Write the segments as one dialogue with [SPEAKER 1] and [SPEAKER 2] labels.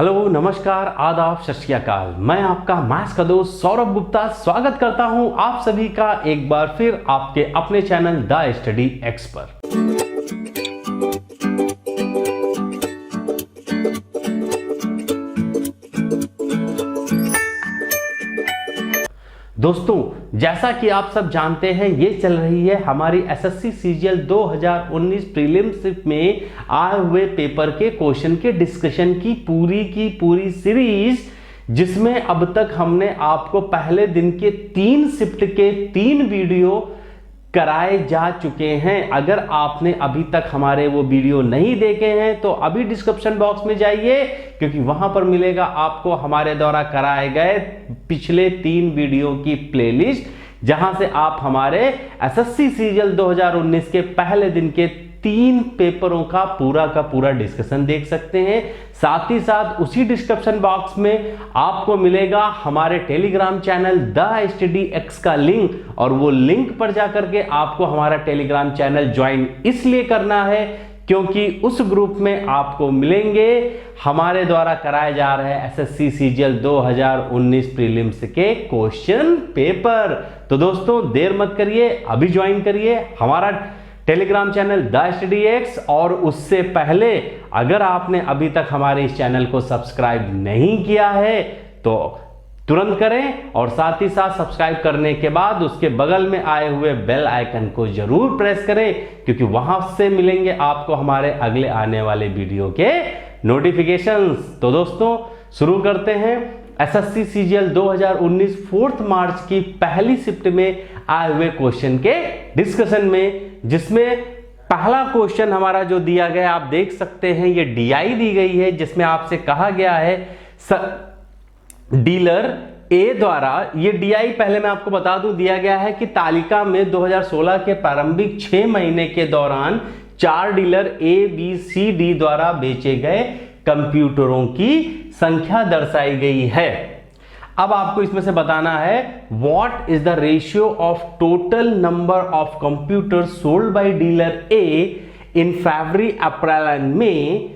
[SPEAKER 1] Hello, नमस्कार, आदाब, सत श्री अकाल। मैं आपका मैथ्स का दोस्त सौरभ गुप्ता स्वागत करता हूं आप सभी का एक बार फिर आपके अपने चैनल द स्टडी एक्स पर। दोस्तों, जैसा कि आप सब जानते हैं, ये चल रही है हमारी एसएससी सीजीएल 2019 प्रीलिम्स में आए हुए पेपर के क्वेश्चन के डिस्कशन की पूरी सीरीज, जिसमें अब तक हमने आपको पहले दिन के 3 शिफ्ट के 3 वीडियो कराए जा चुके हैं। अगर आपने अभी तक हमारे वो वीडियो नहीं देखे हैं तो अभी डिस्क्रिप्शन बॉक्स में जाइए, क्योंकि वहां पर मिलेगा आपको हमारे द्वारा कराए गए पिछले 3 वीडियो की प्लेलिस्ट, जहां से आप हमारे एसएससी सीजीएल 2019 के पहले दिन के 3 पेपरों का पूरा डिस्कशन देख सकते हैं। साथ ही साथ उसी डिस्क्रिप्शन बॉक्स में आपको मिलेगा हमारे Telegram channel the study x का लिंक, और वो लिंक पर जाकर के आपको हमारा टेलीग्राम चैनल ज्वाइन इसलिए करना है क्योंकि उस ग्रुप में आपको मिलेंगे हमारे द्वारा कराए जा रहे एसएससी सीजीएल 2019 प्रीलिम्स के क्वेश्चन पेपर। तो दोस्तों, देर मत करिए, अभी ज्वाइन करिए हमारा Telegram channel the study x. और उससे पहले, अगर आपने अभी तक हमारे इस चैनल को सब्सक्राइब नहीं किया है तो तुरंत करें, और साथ ही साथ सब्सक्राइब करने के बाद उसके बगल में आए हुए बेल आइकन को जरूर प्रेस करें, क्योंकि वहां से मिलेंगे आपको हमारे अगले आने वाले वीडियो के नोटिफिकेशंस। तो दोस्तों, शुरू करते हैं एसएससी सीजीएल 2019 4 मार्च की पहली शिफ्ट में आए हुए क्वेश्चन के डिस्कशन में, जिसमें पहला क्वेश्चन हमारा जो दिया गया आप देख सकते हैं, ये डीआई दी गई है, जिसमें आपसे कहा गया है डीलर ए द्वारा, ये डीआई पहले मैं आपको बता दूं दिया गया है कि तालिका में 2016 के प्रारंभिक 6 महीने के दौरान 4 dealer A B C D द्वारा बेचे गए कंप्यूटरों की संख्या दर्शाई गई है। अब आपको इसमें से बताना है what is the ratio of total number of computer sold by dealer A in February, April and May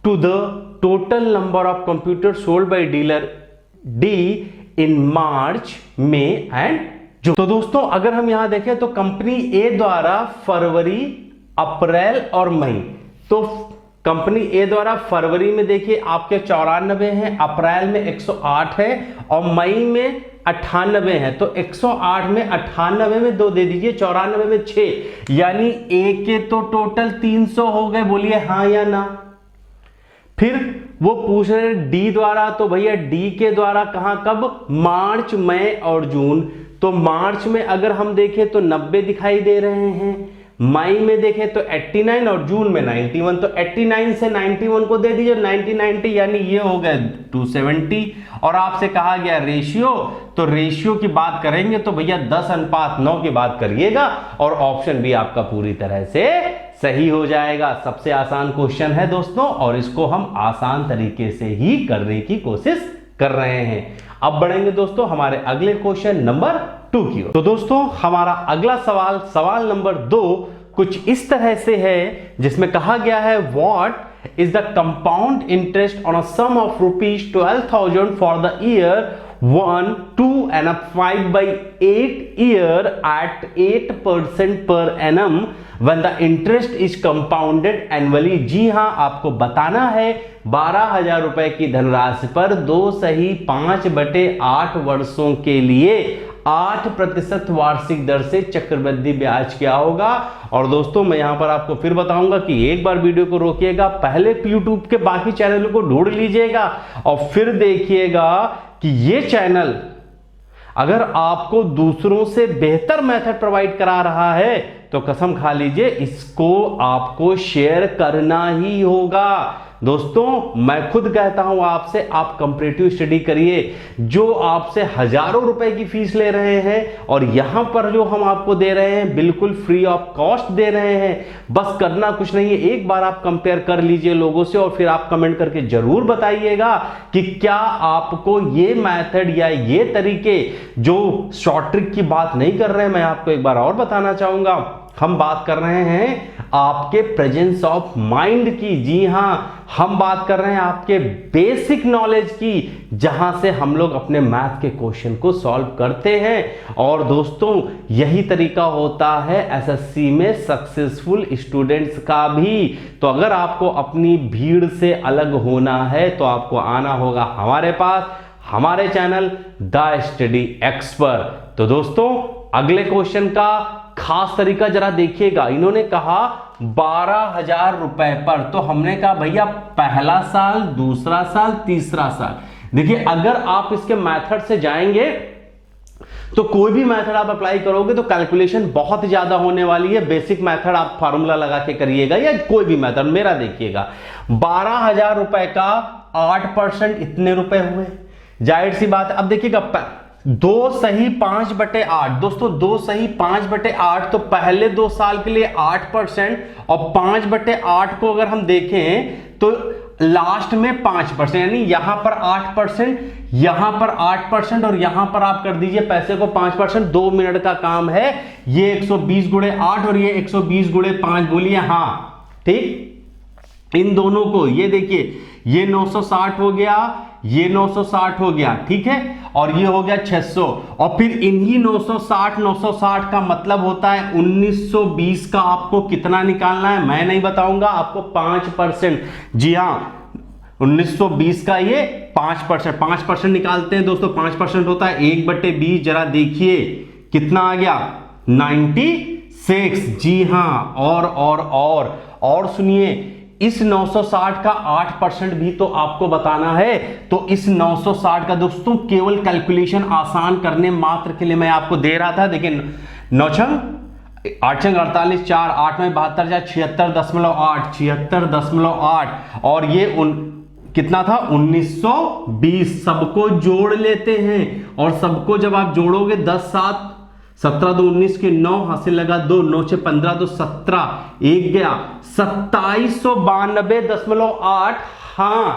[SPEAKER 1] to the total number of computer sold by dealer D in March, May and June. तो दोस्तों, अगर हम यहां देखें तो company ए द्वारा फरवरी, अप्रैल और मई, तो कंपनी ए द्वारा फरवरी में देखिए आपके 94 हैं, अप्रैल में 108 है और मई में 98 है। तो 108 में 98 में 2 दे दीजिए, 94 में 6, यानी ए के तो टोटल 300 हो गए। बोलिए हाँ या ना। फिर वो पूछ रहे डी द्वारा, तो भैया डी के द्वारा कहां, कब, मार्च, मई और जून। तो मार्च में अगर हम देखें तो 90 दिखाई दे रहे हैं, मई में देखें तो 89 और जून में 91। तो 89 से 91 को दे दीजिए 90, यानी ये हो गया 270। और आपसे कहा गया रेशियो, तो रेशियो की बात करेंगे तो भैया 10:9 की बात करिएगा, और ऑप्शन भी आपका पूरी तरह से सही हो जाएगा। सबसे आसान क्वेश्चन है दोस्तों, और इसको हम आसान तरीके से ही करने की कोशिश कर रहे हैं। अब बढ़ेंगे दोस्तों हमारे अगले क्वेश्चन नंबर 2 की ओर। तो दोस्तों, हमारा अगला सवाल नंबर 2 कुछ इस तरह से है, जिसमें कहा गया है what is the compound interest on a sum of ₹12,000 for the year 1, 2 and 5/8 year at 8% per annum when the interest is compounded annually। जी हां, आपको बताना है 12,000 रुपए की धनराशि पर 2 सही 5/8 वर्षों के लिए 8% वार्षिक दर से चक्रवृद्धि ब्याज क्या होगा। और दोस्तों, मैं यहां पर आपको फिर बताऊंगा कि एक बार वीडियो को रोकिएगा, पहले YouTube के बाकी चैनलों को ढूंढ लीजिएगा और फिर देखिएगा कि ये चैनल अगर आपको दूसरों से बेहतर मेथड प्रोवाइड करा रहा है तो कसम खा लीजिए इसको आपको शेयर करना ही होगा। दोस्तों, मैं खुद कहता हूं आपसे, आप कंपैरेटिव स्टडी करिए। जो आपसे हजारों रुपए की फीस ले रहे हैं और यहां पर जो हम आपको दे रहे हैं बिल्कुल फ्री ऑफ कॉस्ट दे रहे हैं। बस करना कुछ नहीं है, एक बार आप कंपेयर कर लीजिए लोगों से, और फिर आप कमेंट करके जरूर बताइएगा कि क्या आपको ये मेथड या ये तरीके, जो शॉर्ट ट्रिक की बात नहीं कर रहे हैं, मैं आपको एक बार और बताना चाहूंगा, हम बात कर रहे हैं आपके प्रेजेंस ऑफ माइंड की। जी हां, हम बात कर रहे हैं आपके बेसिक नॉलेज की, जहां से हम लोग अपने मैथ के क्वेश्चन को सॉल्व करते हैं। और दोस्तों यही तरीका होता है एसएससी में सक्सेसफुल स्टूडेंट्स का भी। तो अगर आपको अपनी भीड़ से अलग होना है तो आपको आना होगा हमारे पास, हमारे चैनल द स्टडी एक्सपर्ट। तो दोस्तों अगले क्वेश्चन का खास तरीका जरा देखिएगा। इन्होंने कहा 12,000 रुपए पर, तो हमने कहा भैया पहला साल, दूसरा साल, तीसरा साल। देखिए अगर आप इसके मेथड से जाएंगे तो कोई भी मेथड आप अप्लाई करोगे तो कैलकुलेशन बहुत ज्यादा होने वाली है। बेसिक मेथड आप फार्मूला लगा के करिएगा या कोई भी मेथड। मेरा देखिएगा 12,000 रुपए का 8% इतने रुपए हुए, जाहिर सी बात है। अब देखिएगा 2 सही 5/8, दोस्तों 2 सही 5/8, तो पहले 2 साल के लिए 8% और 5/8 को अगर हम देखें तो लास्ट में 5%, यानी यहां पर 8%, यहां पर 8% और यहां पर आप कर दीजिए पैसे को 5%। 2 मिनट का काम है। ये 120 गुणे 8 और ये 120 गुणे 5, बोलिए हां, ठीक। इन दोनों को ये देखिए, ये 960 हो गया, ये 960 हो गया, ठीक है, और ये हो गया 600। और फिर इन्हीं 960 का मतलब होता है 1920 का आपको कितना निकालना है, मैं नहीं बताऊंगा आपको, 5%। जी हां, 1920 का ये 5% निकालते हैं दोस्तों। 5% होता है 1/20। जरा देखिए कितना आ गया, 96। जी हां, और सुनिए, इस 960 का 8% भी तो आपको बताना है। तो इस 960 का दोस्तों केवल कैलकुलेशन आसान करने मात्र के लिए मैं आपको दे रहा था। देखिए 9 छंग 8 छंग 48, 4 8 में 72 जाए 76.8, 76.8, और ये कितना था 1920। सबको जोड़ लेते हैं, और सबको जब आप जोड़ोगे 10 7 17 2 19 के 9 हासिल लगा 2, 9 6 15 तो 17, एक गया 2792.8। हां,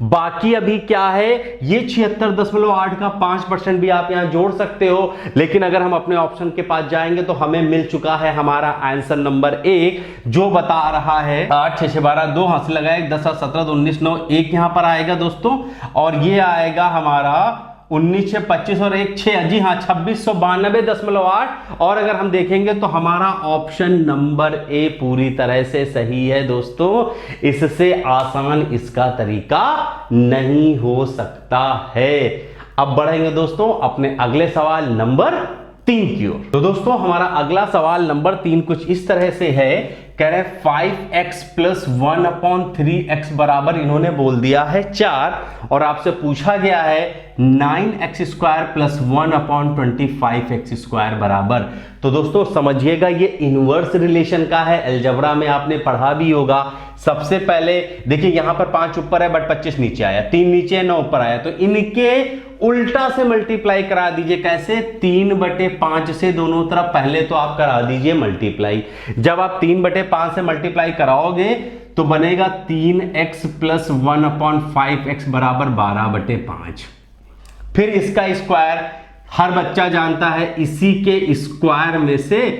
[SPEAKER 1] बाकी अभी क्या है, ये 76.8 का 5% भी आप यहां जोड़ सकते हो। लेकिन अगर हम अपने ऑप्शन के पास जाएंगे तो हमें मिल चुका है हमारा आंसर नंबर 1, जो बता रहा है 8 6 6 12 2 हासिल लगाए 10 7 17 2 19 9, 1 यहां पर आएगा दोस्तों, और ये आएगा हमारा 19 6 25 और 1 6, जी हाँ 2692.8। और अगर हम देखेंगे तो हमारा ऑप्शन नंबर ए पूरी तरह से सही है दोस्तों। इससे आसान इसका तरीका नहीं हो सकता है। अब बढ़ेंगे दोस्तों अपने अगले सवाल नंबर 3 की ओर। तो दोस्तों हमारा अगला सवाल नंबर 3 कुछ इस तरह से है, कह रहे 5x + 1/3x बराबर, इन्होंने बोल दिया है 4, और आपसे पूछा गया है 9x² + 1/25x² बराबर। तो दोस्तों समझिएगा ये इनवर्स रिलेशन का है, अलजेब्रा में आपने पढ़ा भी होगा। सबसे पहले देखिए यहां पर 5 ऊपर है बट 25 नीचे आया, 3 नीचे है 9 ऊपर आया, तो इनके उल्टा से मल्टीप्लाई करा दीजिए। कैसे, 3/5 से दोनों तरफ पहले तो आप करा दीजिए मल्टीप्लाई। जब आप 3/5 से मल्टीप्लाई कराओगे तो बनेगा 3x + 1/5x बराबर 12/5। फिर इसका स्क्वायर हर बच्चा जानता है, इसी के स्क्वायर में से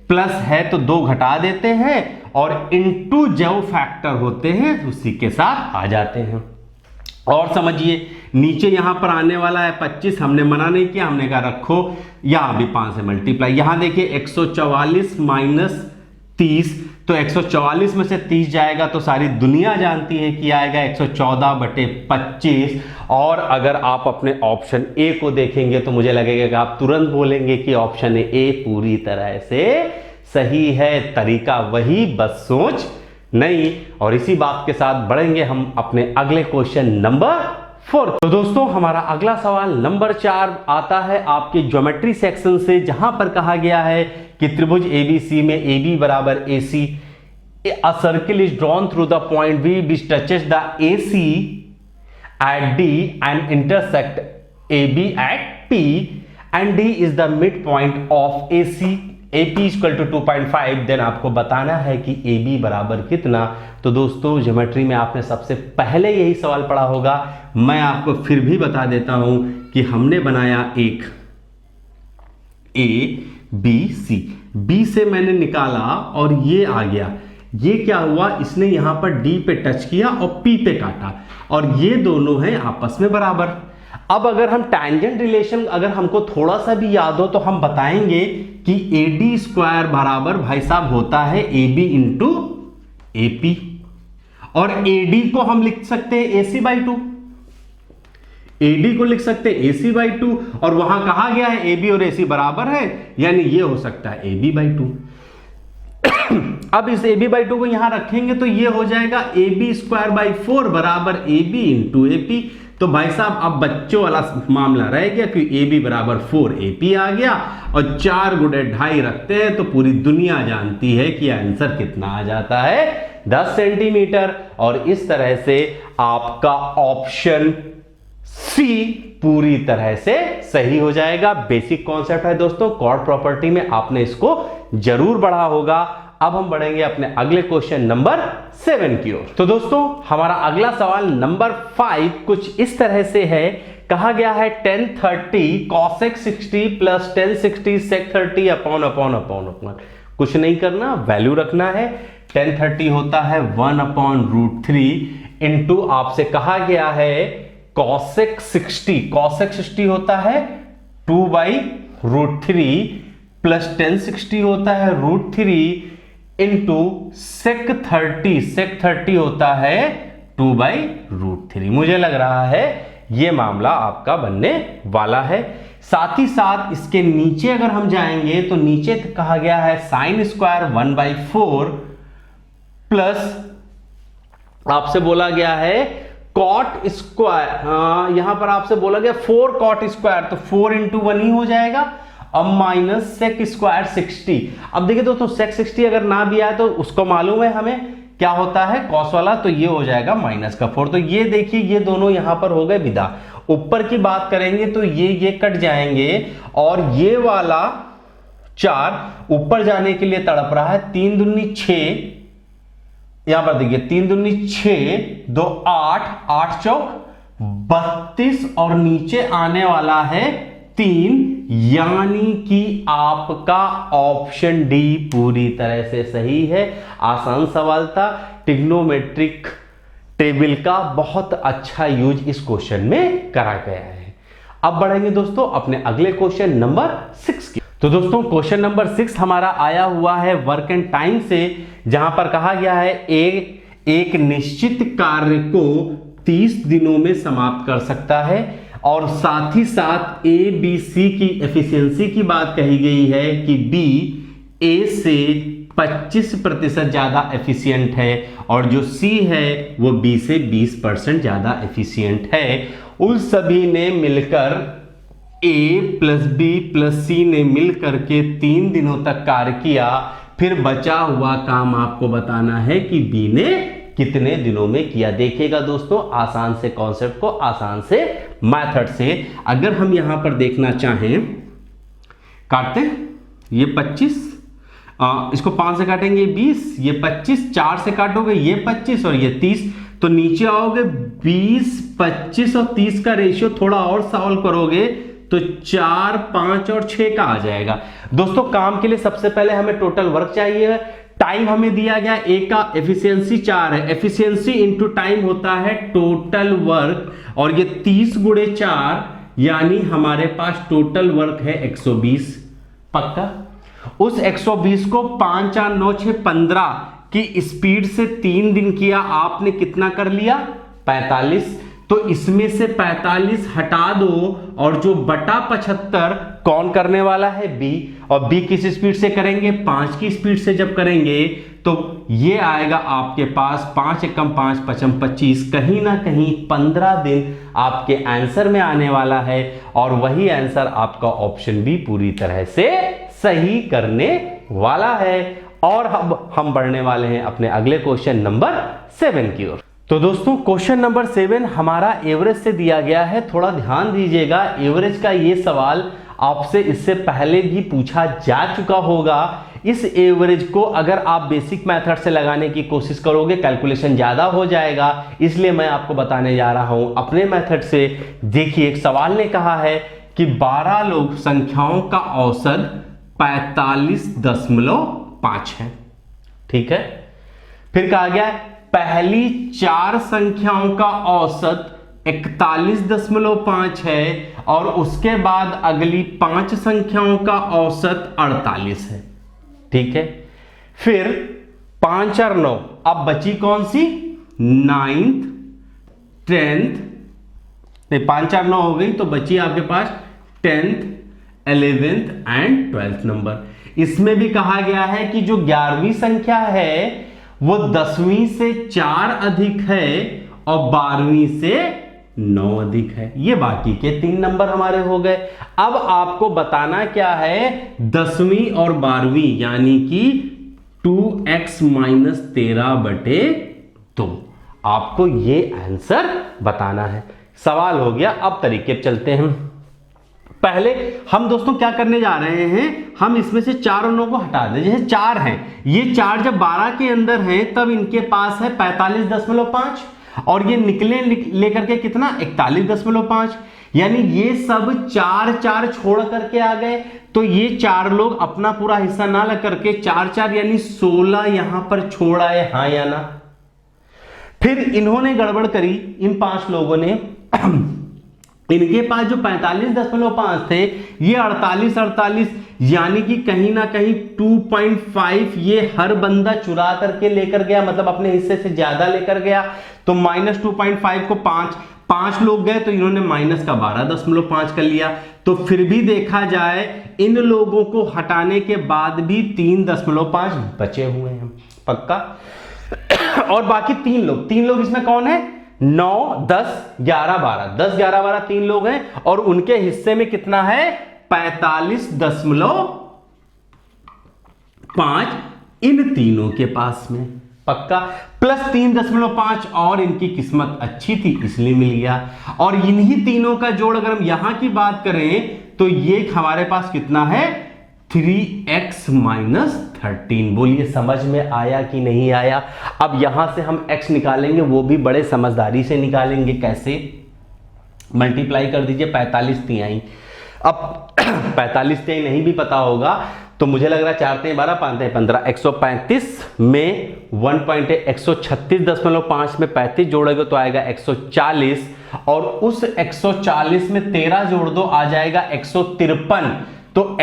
[SPEAKER 1] प्लस है तो 2 घटा देते हैं, और इनटू जो फैक्टर होते हैं उसी के साथ आ जाते हैं। और समझिए नीचे यहां पर आने वाला है 25, हमने मना नहीं किया, हमने कहा रखो, यहां भी 5 से मल्टीप्लाई। यहां देखिए 144 - 30, तो 144 में से 30 जाएगा तो सारी दुनिया जानती है कि आएगा 114/25। और अगर आप अपने ऑप्शन ए को देखेंगे तो मुझे लगेगा कि आप तुरंत बोलेंगे कि ऑप्शन ए पूरी तरह से सही है। तरीका वही, बस सोच नहीं। और इसी बात के साथ बढ़ेंगे हम अपने अगले क्वेश्चन नंबर 4। तो दोस्तों हमारा अगला सवाल नंबर 4 आता है आपके ज्योमेट्री सेक्शन से, जहां पर कहा गया है कि त्रिभुज ABC में AB बराबर AC, a circle is drawn through the point B which touches the AC at D and intersect AB at P, and D is the midpoint of AC, AP = 2.5, then आपको बताना है कि AB बराबर कितना। तो दोस्तों geometry में आपने सबसे पहले यही सवाल पढ़ा होगा, मैं आपको फिर भी बता देता हूं कि हमने बनाया एक ABC, B से मैंने निकाला और ये आ गया, ये क्या हुआ, इसने यहां पर डी पे टच किया और पी पे काटा, और ये दोनों हैं आपस में बराबर। अब अगर हम टैंजेंट रिलेशन अगर हमको थोड़ा सा भी याद हो तो हम बताएंगे कि AD स्क्वायर बराबर भाई साहब होता है AB इंटू AP, और AD को हम लिख सकते हैं AC/2, AD को लिख सकते हैं AC/2, और वहां कहा गया है AB और AC बराबर है, यानी ये हो सकता है AB/2। अब इस AB/2 को यहां रखेंगे तो ये हो जाएगा AB² बराबर AB इंटू AP। तो भाई साहब अब बच्चों वाला मामला रह गया कि AB बराबर 4AP आ गया, और 4 गुणे 2.5 रखते हैं तो पूरी दुनिया जानती है कि आंसर कितना आ जाता है, 10 सेंटीमीटर। और इस तरह से आपका ऑप्शन C पूरी तरह से सही हो जाएगा। बेसिक कॉन्सेप्ट है दोस्तों, कॉर्ड प्रॉपर्टी में आपने इसको जरूर पढ़ा होगा। अब हम बढ़ेंगे अपने अगले क्वेश्चन नंबर 7 की ओर। तो दोस्तों हमारा अगला सवाल नंबर 5 कुछ इस तरह से है। कहा गया है 1030 cosec 60 प्लस 1060 sec 30 अपॉन कुछ नहीं करना, वैल्यू रखना है। 1030 होता है 1/√3 इंटू आपसे कहा गया है cosec 60 होता है 2/√3 प्लस 1060 होता है √3 इंटू sec 30 होता है 2/√3। मुझे लग रहा है यह मामला आपका बनने वाला है। साथ ही साथ इसके नीचे अगर हम जाएंगे तो नीचे कहा गया है sin स्क्वायर 1/4 प्लस आपसे बोला गया है cot स्क्वायर, यहां पर आपसे बोला गया 4 cot स्क्वायर, तो 4 इंटू 1 ही हो जाएगा। अब माइनस सेक स्क्वायर 60। अब देखिए दोस्तों सेक 60 अगर ना भी आए तो उसको मालूम है हमें क्या होता है कॉस वाला, तो ये हो जाएगा -4। तो ये देखिए ये दोनों यहां पर हो गए विदा। ऊपर की बात करेंगे तो ये कट जाएंगे, और ये वाला 4 ऊपर जाने के लिए तड़प रहा है। 3 दूनी 6, यहां पर देखिए 3 दूनी 6, 2 8, 8 चौक 32, और नीचे आने वाला है 3, यानी कि आपका ऑप्शन डी पूरी तरह से सही है। आसान सवाल था, ट्रिग्नोमेट्रिक टेबल का बहुत अच्छा यूज इस क्वेश्चन में करा गया है। अब बढ़ेंगे दोस्तों अपने अगले क्वेश्चन नंबर 6 की। तो दोस्तों क्वेश्चन नंबर 6 हमारा आया हुआ है वर्क एंड टाइम से, जहां पर कहा गया है एक निश्चित कार्य को 30 दिनों में समाप्त कर सकता है, और साथ ही साथ ABC की एफिशिएंसी की बात कही गई है कि B A से 25% ज्यादा एफिशिएंट है, और जो C है वो B से 20% ज्यादा एफिशिएंट है। उन सभी ने मिलकर A plus B plus C ने मिलकर के 3 दिनों तक कार्य किया। फिर बचा हुआ काम आपको बताना है कि B ने कितने दिनों में किया। देखिएगा दोस्तों आसान से कॉन्सेप्ट को, आसान से मेथड से अगर हम यहां पर देखना चाहें, काटते ये 25, इसको 5 से काटेंगे 20, ये 25, 4 से काटोगे ये 25 और ये 30, तो नीचे आओगे 20, 25 और 30 का रेशियो थोड़ा और सॉल्व करोगे तो 4, 5 और 6 का आ जाएगा। दोस्तों काम के लिए सबसे पहले हमें टोटल वर्क चाहिए। टाइम हमें दिया गया, ए का एफिशिएंसी 4 है, एफिशिएंसी इंटू टाइम होता है टोटल वर्क, और ये 30 गुणे 4 यानी हमारे पास टोटल वर्क है 120। पक्का उस 120 को 5, 4, 9, 6, 15 की स्पीड से 3 दिन किया, आपने कितना कर लिया 45। तो इसमें से 45 हटा दो, और जो बटा 75 कौन करने वाला है B, और B किस स्पीड से करेंगे 5 की स्पीड से जब करेंगे तो ये आएगा आपके पास 5 एकम 5 पचम 25, कहीं ना कहीं 15 दिन आपके आंसर में आने वाला है, और वही आंसर आपका ऑप्शन B पूरी तरह से सही करने वाला है। और अब हम बढ़ने वाले हैं अपने अगले क्वेश्चन नंबर 7 की ओर। तो दोस्तों क्वेश्चन नंबर 7 हमारा एवरेज से दिया गया है। थोड़ा ध्यान दीजिएगा, एवरेज का ये सवाल आपसे इससे पहले भी पूछा जा चुका होगा। इस एवरेज को अगर आप बेसिक मेथड से लगाने की कोशिश करोगे कैलकुलेशन ज्यादा हो जाएगा, इसलिए मैं आपको बताने जा रहा हूं अपने मेथड से। देखिए एक सवाल ने कहा है कि 12 लोग संख्याओं का औसत 45.5 है। ठीक है, फिर कहा गया पहली 4 संख्याओं का औसत 41.5 है और उसके बाद अगली 5 संख्याओं का औसत 48 है। ठीक है, फिर 5 और 9, अब बची कौन सी? 9th 10th, नहीं 5 और 9 हो गई, तो बची आपके पास 10th 11th and 12th number. इसमें भी कहा गया है कि जो 11वीं संख्या है वो 10वीं से 4 अधिक है और 12वीं से 9 अधिक है। ये बाकी के 3 नंबर हमारे हो गए। अब आपको बताना क्या है? 10वीं और 12वीं, यानी कि 2x माइनस 13/2। आपको ये आंसर बताना है। सवाल हो गया। अब तरीके पे चलते हैं। पहले हम दोस्तों क्या करने जा रहे हैं, हम इसमें से 4 और 9 को हटा दें। जैसे 4 हैं, ये 4 जब 12 के अंदर हैं तब इनके पास है 45.5 और ये निकले लेकर के कितना? 41.5, यानी ये सब 4 छोड़ करके आ गए। तो ये 4 लोग अपना पूरा हिस्सा ना लग करके 4 यानी 16 यहां पर छोड़ आए, हाँ या ना? फिर इन्होंने गड़बड़ करी, इन 5 लोगों ने इनके पास जो 45.5 थे ये 48 यानी कि कहीं ना कहीं 2.5 ये हर बंदा चुरा करके लेकर गया, मतलब अपने हिस्से से ज्यादा लेकर गया। तो -2.5 को 5 लोग गए तो इन्होंने माइनस का 12.5 कर लिया। तो फिर भी देखा जाए इन लोगों को हटाने के बाद भी 3.5 बचे हुए हैं पक्का। और बाकी 3 लोग इसमें कौन है? 9 10 11 12, 10 11 12 3 लोग हैं और उनके हिस्से में कितना है? 45.5 इन तीनों के पास में पक्का, प्लस 3.5 और इनकी किस्मत अच्छी थी इसलिए मिल गया। और इन्हीं तीनों का जोड़ अगर हम यहां की बात करें तो ये हमारे पास कितना है? 3x minus 13। बोलिए समझ में आया कि नहीं आया? अब यहां से हम x निकालेंगे, वो भी बड़े समझदारी से निकालेंगे। कैसे? मल्टीप्लाई कर दीजिए 45 तिहाई। अब 45 तिहाई नहीं भी पता होगा तो मुझे लग रहा है 4 तिहाई 12 5 तिहाई 15, 135 में 136.5 में 35 जोड़ेगा तो आएगा 140 और उस 140 में 13 जोड़ दो आ जाएगा 153। तो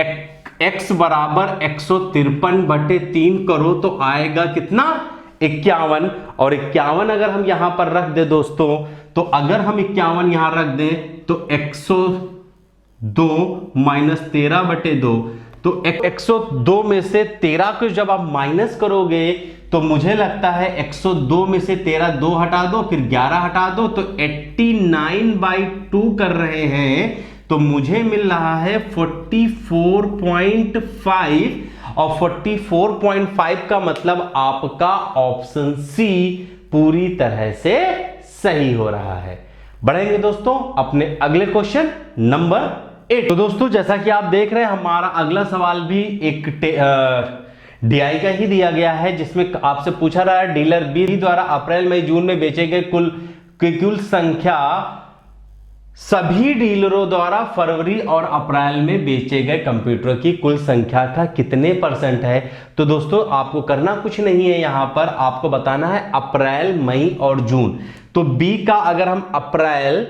[SPEAKER 1] x बराबर 153/3 करो तो आएगा कितना? 51। और 51 अगर हम यहां पर रख दे दोस्तों, तो अगर हम 51 यहां रख दें तो 102 माइनस 13/2, तो 102 में से 13 को जब आप माइनस करोगे तो मुझे लगता है 102 में से 13 2 हटा दो, फिर 11 हटा दो, तो 89/2 कर रहे हैं। तो मुझे मिल रहा है 44.5 और 44.5 का मतलब आपका ऑप्शन सी पूरी तरह से सही हो रहा है। बढ़ेंगे दोस्तों अपने अगले क्वेश्चन नंबर 8। तो दोस्तों जैसा कि आप देख रहे हैं हमारा अगला सवाल भी एक डीआई का ही दिया गया है, जिसमें आपसे पूछा रहा है डीलर बी द्वारा अप्रैल मई जून में बेचे गए कुल संख्या सभी डीलरों द्वारा फरवरी और अप्रैल में बेचे गए कंप्यूटर की कुल संख्या का कितने % है। तो दोस्तों आपको करना कुछ नहीं है, यहां पर आपको बताना है अप्रैल मई और जून। तो बी का अगर हम अप्रैल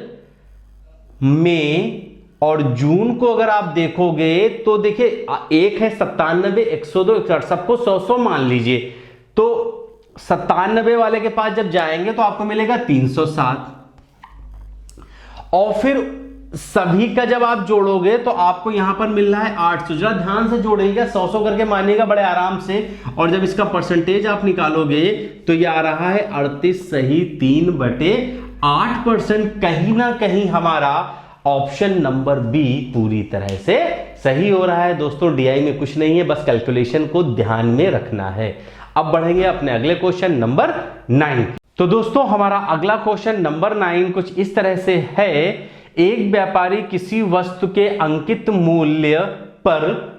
[SPEAKER 1] मई और जून को अगर आप देखोगे तो देखिए एक है 97 102 61, सबको 100 मान लीजिए। तो 97 वाले के पास जब जाएंगे तो आपको मिलेगा 307 और फिर सभी का जब आप जोड़ोगे तो आपको यहां पर मिल रहा है 800। जरा ध्यान से जोड़ेगा, 100 करके मानिएगा बड़े आराम से। और जब इसका परसेंटेज आप निकालोगे तो ये आ रहा है 38 सही 3/8%। कहीं ना कहीं हमारा ऑप्शन नंबर बी पूरी तरह से सही हो रहा है। दोस्तों डीआई में कुछ नहीं है, बस कैलकुलेशन को ध्यान में रखना है। अब बढ़ेंगे अपने अगले क्वेश्चन नंबर 9। तो दोस्तों हमारा अगला क्वेश्चन नंबर 9 कुछ इस तरह से है। एक व्यापारी किसी वस्तु के अंकित मूल्य पर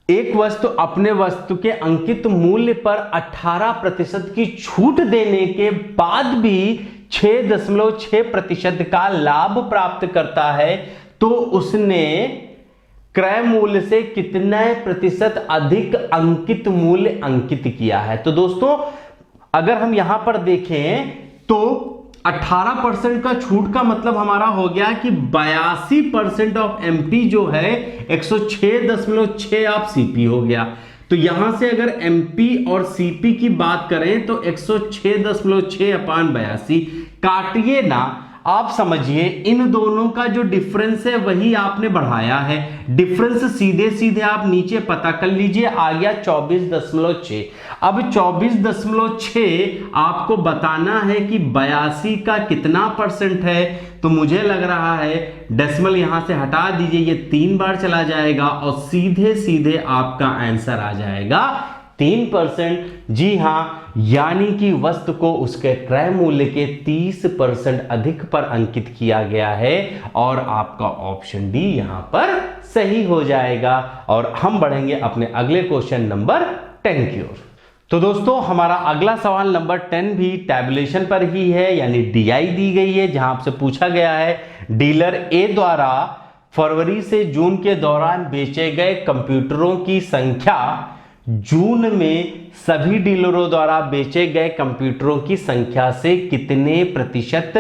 [SPEAKER 1] एक वस्तु अपने वस्तु के अंकित मूल्य पर 18% की छूट देने के बाद भी 6.6% का लाभ प्राप्त करता है, तो उसने क्रय मूल्य से कितने प्रतिशत अधिक अंकित मूल्य अंकित किया है। तो दोस्तों अगर हम यहां पर देखें तो 18% का छूट का मतलब हमारा हो गया कि 82% ऑफ एमपी जो है 106.6 आप सीपी हो गया। तो यहां से अगर एमपी और सीपी की बात करें तो 106.6 अपान 82 काटिए ना, आप समझिए इन दोनों का जो डिफरेंस है वही आपने बढ़ाया है। डिफरेंस सीधे सीधे आप नीचे पता कर लीजिए, आ गया 24.6। अब 24.6 आपको बताना है कि 82 का कितना परसेंट है। तो मुझे लग रहा है डेसिमल यहां से हटा दीजिए, ये 3 बार चला जाएगा और सीधे सीधे आपका आंसर आ जाएगा 3%। जी हां, यानी कि वस्तु को उसके क्रय मूल्य के 30% अधिक पर अंकित किया गया है और आपका ऑप्शन डी यहां पर सही हो जाएगा। और हम बढ़ेंगे अपने अगले क्वेश्चन नंबर 10 की ओर। तो दोस्तों हमारा अगला सवाल नंबर 10 भी टैबुलेशन पर ही है, यानी डीआई दी गई है, जहां आपसे पूछा गया है डीलर ए द्वारा फरवरी से जून के दौरान बेचे गए कंप्यूटरों की संख्या जून में सभी डीलरों द्वारा बेचे गए कंप्यूटरों की संख्या से कितने प्रतिशत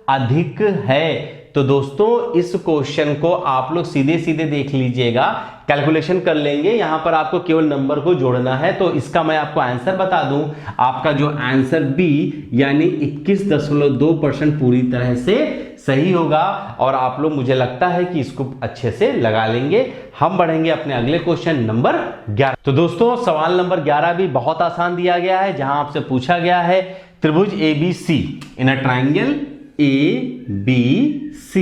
[SPEAKER 1] अधिक है। तो दोस्तों इस क्वेश्चन को आप लोग सीधे सीधे देख लीजिएगा, कैलकुलेशन कर लेंगे, यहां पर आपको केवल नंबर को जोड़ना है। तो इसका मैं आपको आंसर बता दूं, आपका जो आंसर बी यानी 21.2% पूरी तरह से सही होगा और आप लोग मुझे लगता है कि इसको अच्छे से लगा लेंगे। हम बढ़ेंगे अपने अगले क्वेश्चन नंबर 11। तो दोस्तों सवाल नंबर 11 भी बहुत आसान दिया गया है, जहां आपसे पूछा गया है त्रिभुज ABC इन अ ट्राइंगल ABC,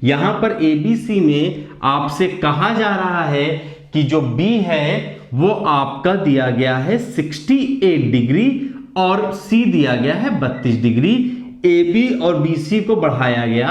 [SPEAKER 1] यहां पर ABC में आपसे कहा जा रहा है कि जो B है वो आपका दिया गया है 68 डिग्री और C दिया गया है 32 डिग्री। AB और BC को बढ़ाया गया,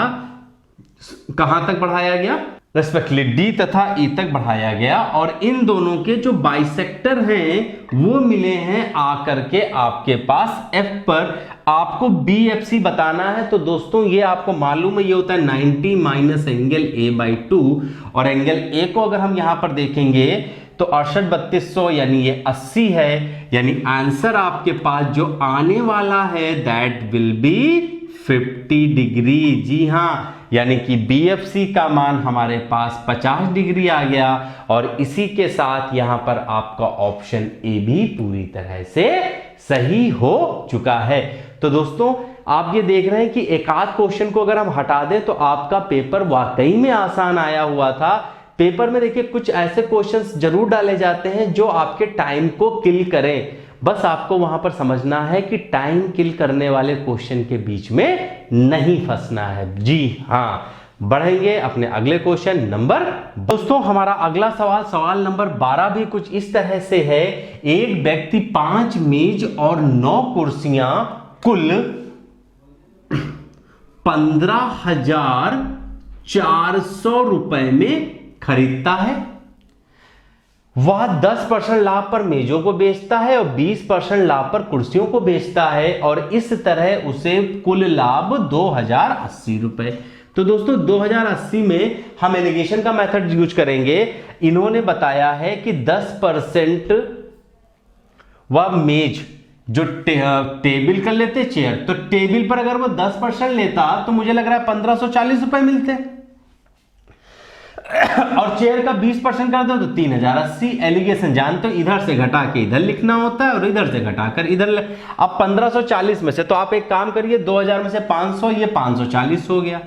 [SPEAKER 1] कहां तक बढ़ाया गया, रेस्पेक्टिवली D तथा E तक बढ़ाया गया और इन दोनों के जो बाइसेक्टर हैं वो मिले हैं आकर के आपके पास F पर। आपको BFC बताना है। तो दोस्तों ये आपको मालूम है, ये होता है 90 माइनस एंगल A/2 और एंगल A को अगर हम यहां पर देखेंगे तो 68-3200 यानी ये 80 है, यानी आंसर आपके पास जो आने वाला है दैट विल बी 50 डिग्री। जी हां, यानी कि BFC का मान हमारे पास 50 डिग्री आ गया और इसी के साथ यहां पर आपका ऑप्शन ए भी पूरी तरह से सही हो चुका है। तो दोस्तों आप ये देख रहे हैं कि एक आध क्वेश्चन को अगर हम हटा दें तो आपका पेपर वाकई में आसान आया हुआ था। पेपर में देखिए कुछ ऐसे क्वेश्चंस जरूर डाले जाते हैं जो आपके टाइम को किल करें, बस आपको वहां पर समझना है कि टाइम किल करने वाले क्वेश्चन के बीच में नहीं फंसना है। जी हां, बढ़ेंगे अपने अगले क्वेश्चन नंबर। दोस्तों हमारा अगला सवाल नंबर 12 भी कुछ इस तरह से है। एक व्यक्ति 5 मेज और 9 कुर्सियां कुल 15,400 रुपए में खरीदता है। वह 10% लाभ पर मेजों को बेचता है और 20% लाभ पर कुर्सियों को बेचता है और इस तरह उसे कुल लाभ 2080 रुपए। तो दोस्तों 2080 में हम एलिगेशन का मेथड यूज करेंगे। इन्होंने बताया है कि 10% वह मेज जो टेबल कर लेते चेयर, तो टेबल पर अगर वो 10% लेता तो मुझे लग रहा है 1540 रुपए मिलते और चेयर का 20% कर दो तो 3080। एलिगेशन जानते हो, इधर से घटा के इधर लिखना होता है और इधर से घटाकर इधर। अब 1540 में से तो आप एक काम करिए, 2000 में से 500, ये 540 हो गया।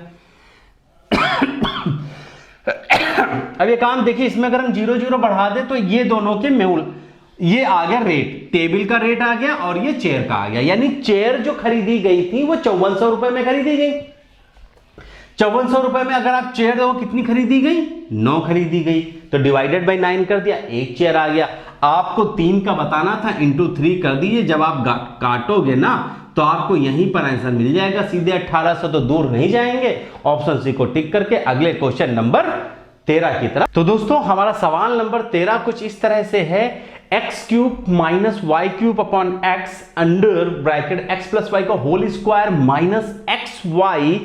[SPEAKER 1] अब ये काम देखिए, इसमें अगर हम 0 बढ़ा दे तो ये दोनों के मूल, ये आ गया रेट, टेबल का रेट आ गया और ये चेयर का आ गया। यानी चेयर जो खरीदी गई थी वो 5400 रुपए में खरीदी गई। 5400 रुपए में अगर आप चेयर देखो कितनी खरीदी गई, 9 खरीदी गई, तो डिवाइडेड बाय 9 कर दिया, एक चेयर आ गया। आपको 3 का बताना था, इंटू 3 कर दीजिए। जब आप काटोगे ना तो आपको यहीं पर आंसर मिल जाएगा सीधे 1800, तो दूर नहीं जाएंगे। ऑप्शन सी को टिक करके अगले क्वेश्चन नंबर 13 की तरफ। तो दोस्तों हमारा सवाल नंबर 13 कुछ इस तरह से है। x³ minus y³ upon x under bracket x plus y का whole square minus xy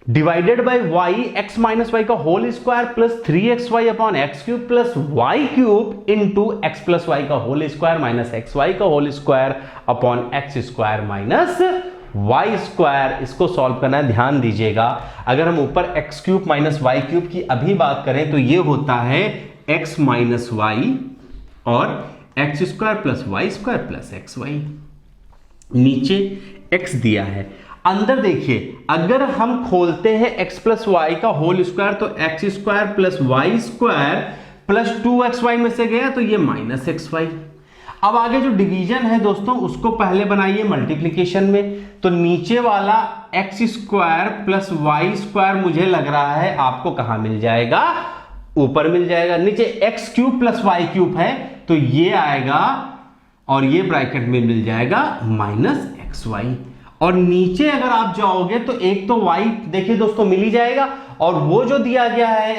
[SPEAKER 1] divided by y x minus y का whole square plus 3xy upon x cube plus Y cube into x plus Y का whole square minus x y का whole square upon x square minus Y square. इसको solve करना है, ध्यान दीजिएगा। अगर हम ऊपर x cube minus y cube की अभी बात करें तो ये होता है एक्स माइनस वाई और X square plus Y square plus x Y. नीचे एक्स दिया है, अंदर देखिए अगर हम खोलते हैं x प्लस वाई का होल स्क्वायर तो X square plus Y square plus 2xy में से गया तो ये माइनस एक्स वाई। अब आगे जो डिवीजन है दोस्तों उसको पहले बनाइए मल्टीप्लिकेशन में, तो नीचे वाला X square plus Y square मुझे लग रहा है आपको कहां मिल जाएगा, ऊपर मिल जाएगा। नीचे X cube plus Y cube है तो ये आएगा और ये ब्रैकेट में मिल जाएगा माइनस एक्स वाई। और नीचे अगर आप जाओगे तो एक तो y देखिए दोस्तों मिल ही जाएगा और वो जो दिया गया है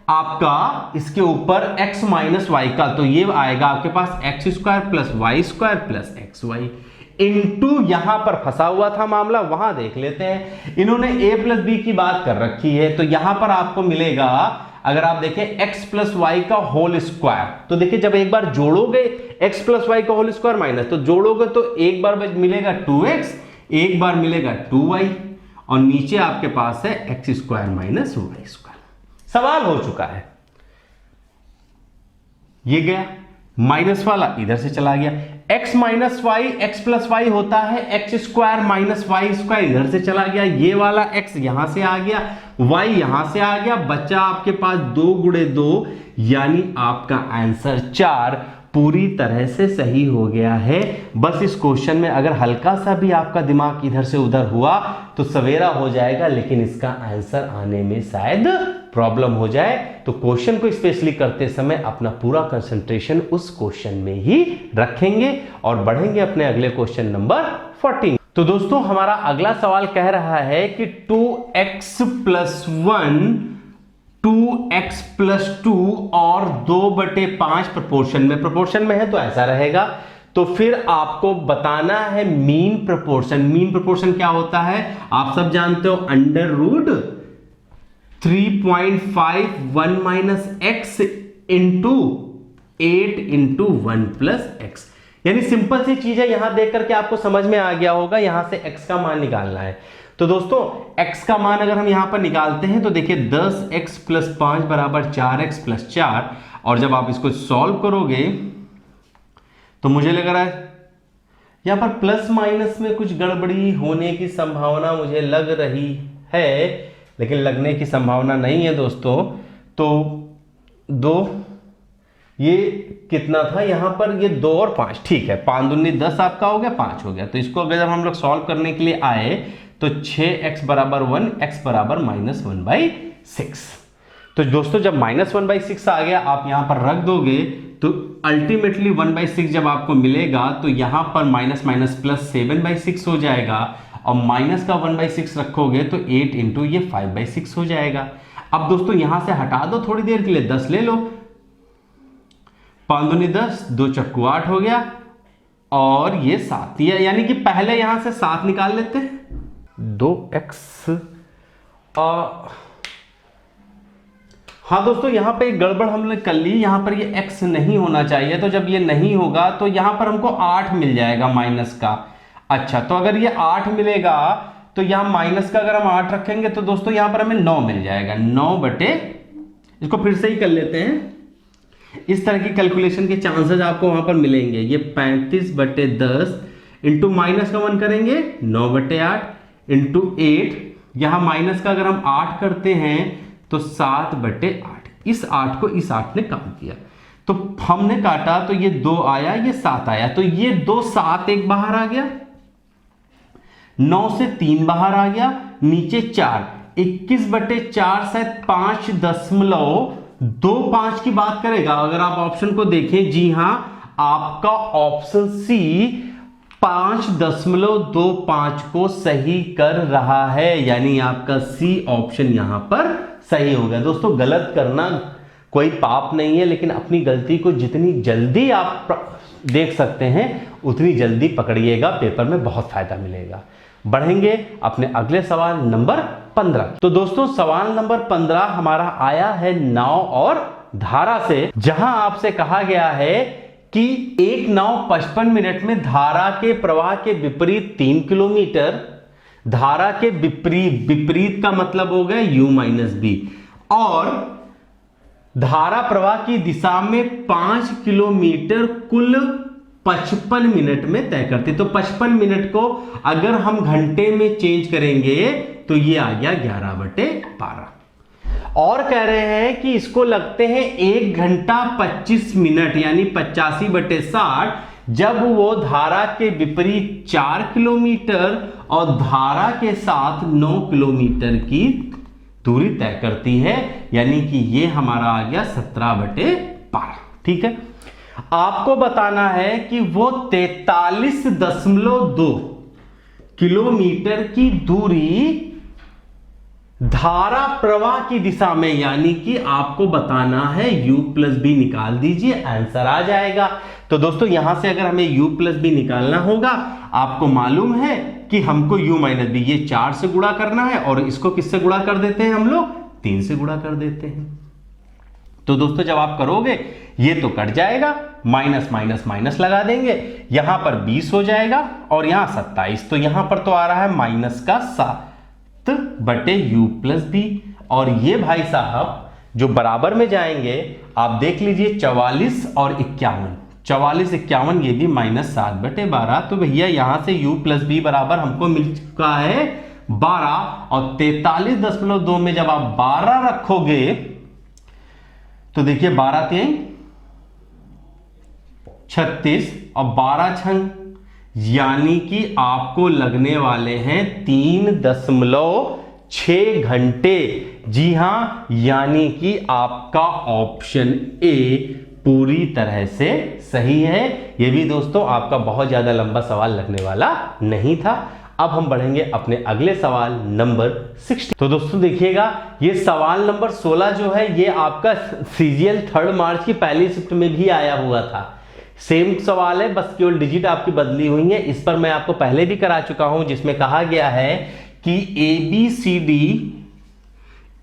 [SPEAKER 1] आपका इसके ऊपर x माइनस वाई का, तो ये आएगा आपके पास x square plus Y square plus x y into यहां पर फंसा हुआ था मामला, वहां देख लेते हैं। इन्होंने a प्लस बी की बात कर रखी है तो यहां पर आपको मिलेगा, अगर आप देखें x प्लस वाई का होल स्क्वायर, तो देखिए जब एक बार जोड़ोगे x प्लस वाई का होल स्क्वायर माइनस, तो जोड़ोगे तो एक बार मिलेगा 2x, एक बार मिलेगा 2y और नीचे आपके पास है X square minus Y square. सवाल हो चुका है, ये गया माइनस वाला इधर से चला गया, x minus Y X plus Y होता है X square minus Y square, इधर से चला गया, ये वाला x यहां से आ गया, y यहां से आ गया, बच्चा आपके पास 2 गुणे 2 यानी आपका आंसर 4 पूरी तरह से सही हो गया है। बस इस क्वेश्चन में अगर हल्का सा भी आपका दिमाग इधर से उधर हुआ तो सवेरा हो जाएगा, लेकिन इसका आंसर आने में शायद प्रॉब्लम हो जाए। तो क्वेश्चन को स्पेशली करते समय अपना पूरा कंसंट्रेशन उस क्वेश्चन में ही रखेंगे और बढ़ेंगे अपने अगले क्वेश्चन नंबर 14। तो दोस्तों हमारा अगला सवाल कह रहा है कि 2x प्लस 1 2x प्लस 2 और 2/5 प्रोपोर्शन में है तो ऐसा रहेगा। तो फिर आपको बताना है मीन प्रोपोर्शन। मीन प्रोपोर्शन क्या होता है आप सब जानते हो, under root 3.5 1 minus X into 8 into 1 plus X. यानी सिंपल सी चीज है, यहां देख करके आपको समझ में आ गया होगा, यहां से x का मान निकालना है। तो दोस्तों x का मान अगर हम यहां पर निकालते हैं तो देखिए 10x प्लस 5 बराबर 4x प्लस 4, और जब आप इसको सॉल्व करोगे तो मुझे लग रहा है यहां पर प्लस माइनस में कुछ गड़बड़ी होने की संभावना मुझे लग रही है, लेकिन लगने की संभावना नहीं है दोस्तों। तो 2 ये कितना था यहां पर, ये 2 और 5, ठीक है, 5 दूनी 10 आपका हो गया, 5 हो गया। तो इसको अगर हम लोग सॉल्व करने के लिए आए तो 6x बराबर 1 x बराबर -1/6। तो दोस्तों जब -1/6 आ गया आप यहां पर रख दोगे तो अल्टीमेटली 1/6 जब आपको मिलेगा तो यहां पर माइनस माइनस प्लस 7/6 हो जाएगा, और माइनस का 1/6 रखोगे तो 8 इंटू ये 5/6 हो जाएगा। अब दोस्तों यहां से हटा दो थोड़ी देर के लिए, 10 ले लो, 5 दूनी 10, 2 चक्कू 8 हो गया, और ये 7, यानी कि पहले यहां से 7 निकाल लेते हैं, 2x। हाँ दोस्तों यहां पे एक गड़बड़ हमने कर ली, यहां पर ये x नहीं होना चाहिए, तो जब ये नहीं होगा तो यहां पर हमको 8 मिल जाएगा माइनस का। अच्छा, तो अगर ये 8 मिलेगा तो यहां माइनस का अगर हम 8 रखेंगे तो दोस्तों यहां पर हमें 9 मिल जाएगा, 9 इसको फिर से ही कर लेते हैं, इस तरह की कैलकुलेशन के चांसेस आपको वहां पर मिलेंगे। ये 35/10 इंटू माइनस का 1 करेंगे 9/8 इंटू 8, यहां माइनस का अगर हम 8 करते हैं तो 7/8, इस 8 को इस 8 ने काट दिया, तो हमने काटा तो ये 2 आया, ये 7 आया, तो ये 2 7 एक बाहर आ गया, 9 से 3 बाहर आ गया, नीचे 4, 21/4 से 5.25 की बात करेगा। अगर आप ऑप्शन को देखें, जी हां आपका ऑप्शन सी 5.25 को सही कर रहा है, यानी आपका सी ऑप्शन यहां पर सही हो गया। दोस्तों गलत करना कोई पाप नहीं है, लेकिन अपनी गलती को जितनी जल्दी आप देख सकते हैं उतनी जल्दी पकड़िएगा, पेपर में बहुत फायदा मिलेगा। बढ़ेंगे अपने अगले सवाल नंबर 15। तो दोस्तों सवाल नंबर 15 हमारा आया है नाव और धारा से, जहां आपसे कहा गया है कि एक नाव 55 मिनट में धारा के प्रवाह के विपरीत 3 किलोमीटर, धारा के विपरीत का मतलब हो गया u माइनस बी, और धारा प्रवाह की दिशा में 5 किलोमीटर कुल 55 मिनट में तय करती। तो 55 मिनट को अगर हम घंटे में चेंज करेंगे तो ये आ गया 11/12। और कह रहे हैं कि इसको लगते हैं 1 घंटा 25 मिनट यानी 85/60 जब वो धारा के विपरीत 4 किलोमीटर और धारा के साथ 9 किलोमीटर की दूरी तय करती है, यानी कि ये हमारा आ गया 17/12। ठीक है, आपको बताना है कि वो 43.2 किलोमीटर की दूरी धारा प्रवाह की दिशा में, यानी कि आपको बताना है u प्लस बी निकाल दीजिए, आंसर आ जाएगा। तो दोस्तों यहां से अगर हमें u प्लस बी निकालना होगा, आपको मालूम है कि हमको u माइनस बी ये 4 से गुणा करना है, और इसको किससे गुणा कर देते हैं हम लोग, 3 से गुणा कर देते हैं। तो दोस्तों जब आप करोगे ये तो कट जाएगा, माइनस माइनस माइनस लगा देंगे, यहां पर 20 हो जाएगा और यहां 27, तो यहां पर तो आ रहा है माइनस का 7/u प्लस बी, और ये भाई साहब जो बराबर में जाएंगे आप देख लीजिए 44 और 51, 44 51 ये भी -7/12। तो भैया यहां से u प्लस बी बराबर हमको मिल चुका है 12, और 43.2 में जब आप 12 रखोगे तो देखिए 12 3 36 और 12 छंग, यानी कि आपको लगने वाले हैं 3.6 घंटे। जी हां, यानी कि आपका ऑप्शन ए पूरी तरह से सही है। यह भी दोस्तों आपका बहुत ज्यादा लंबा सवाल लगने वाला नहीं था। अब हम बढ़ेंगे अपने अगले सवाल नंबर 16। तो दोस्तों देखिएगा, ये सवाल नंबर 16 जो है ये आपका सीजीएल 3 मार्च की पहली शिफ्ट में भी आया हुआ था। सेम सवाल है, बस केवल डिजिट आपकी बदली हुई है। इस पर मैं आपको पहले भी करा चुका हूं, जिसमें कहा गया है कि ABCD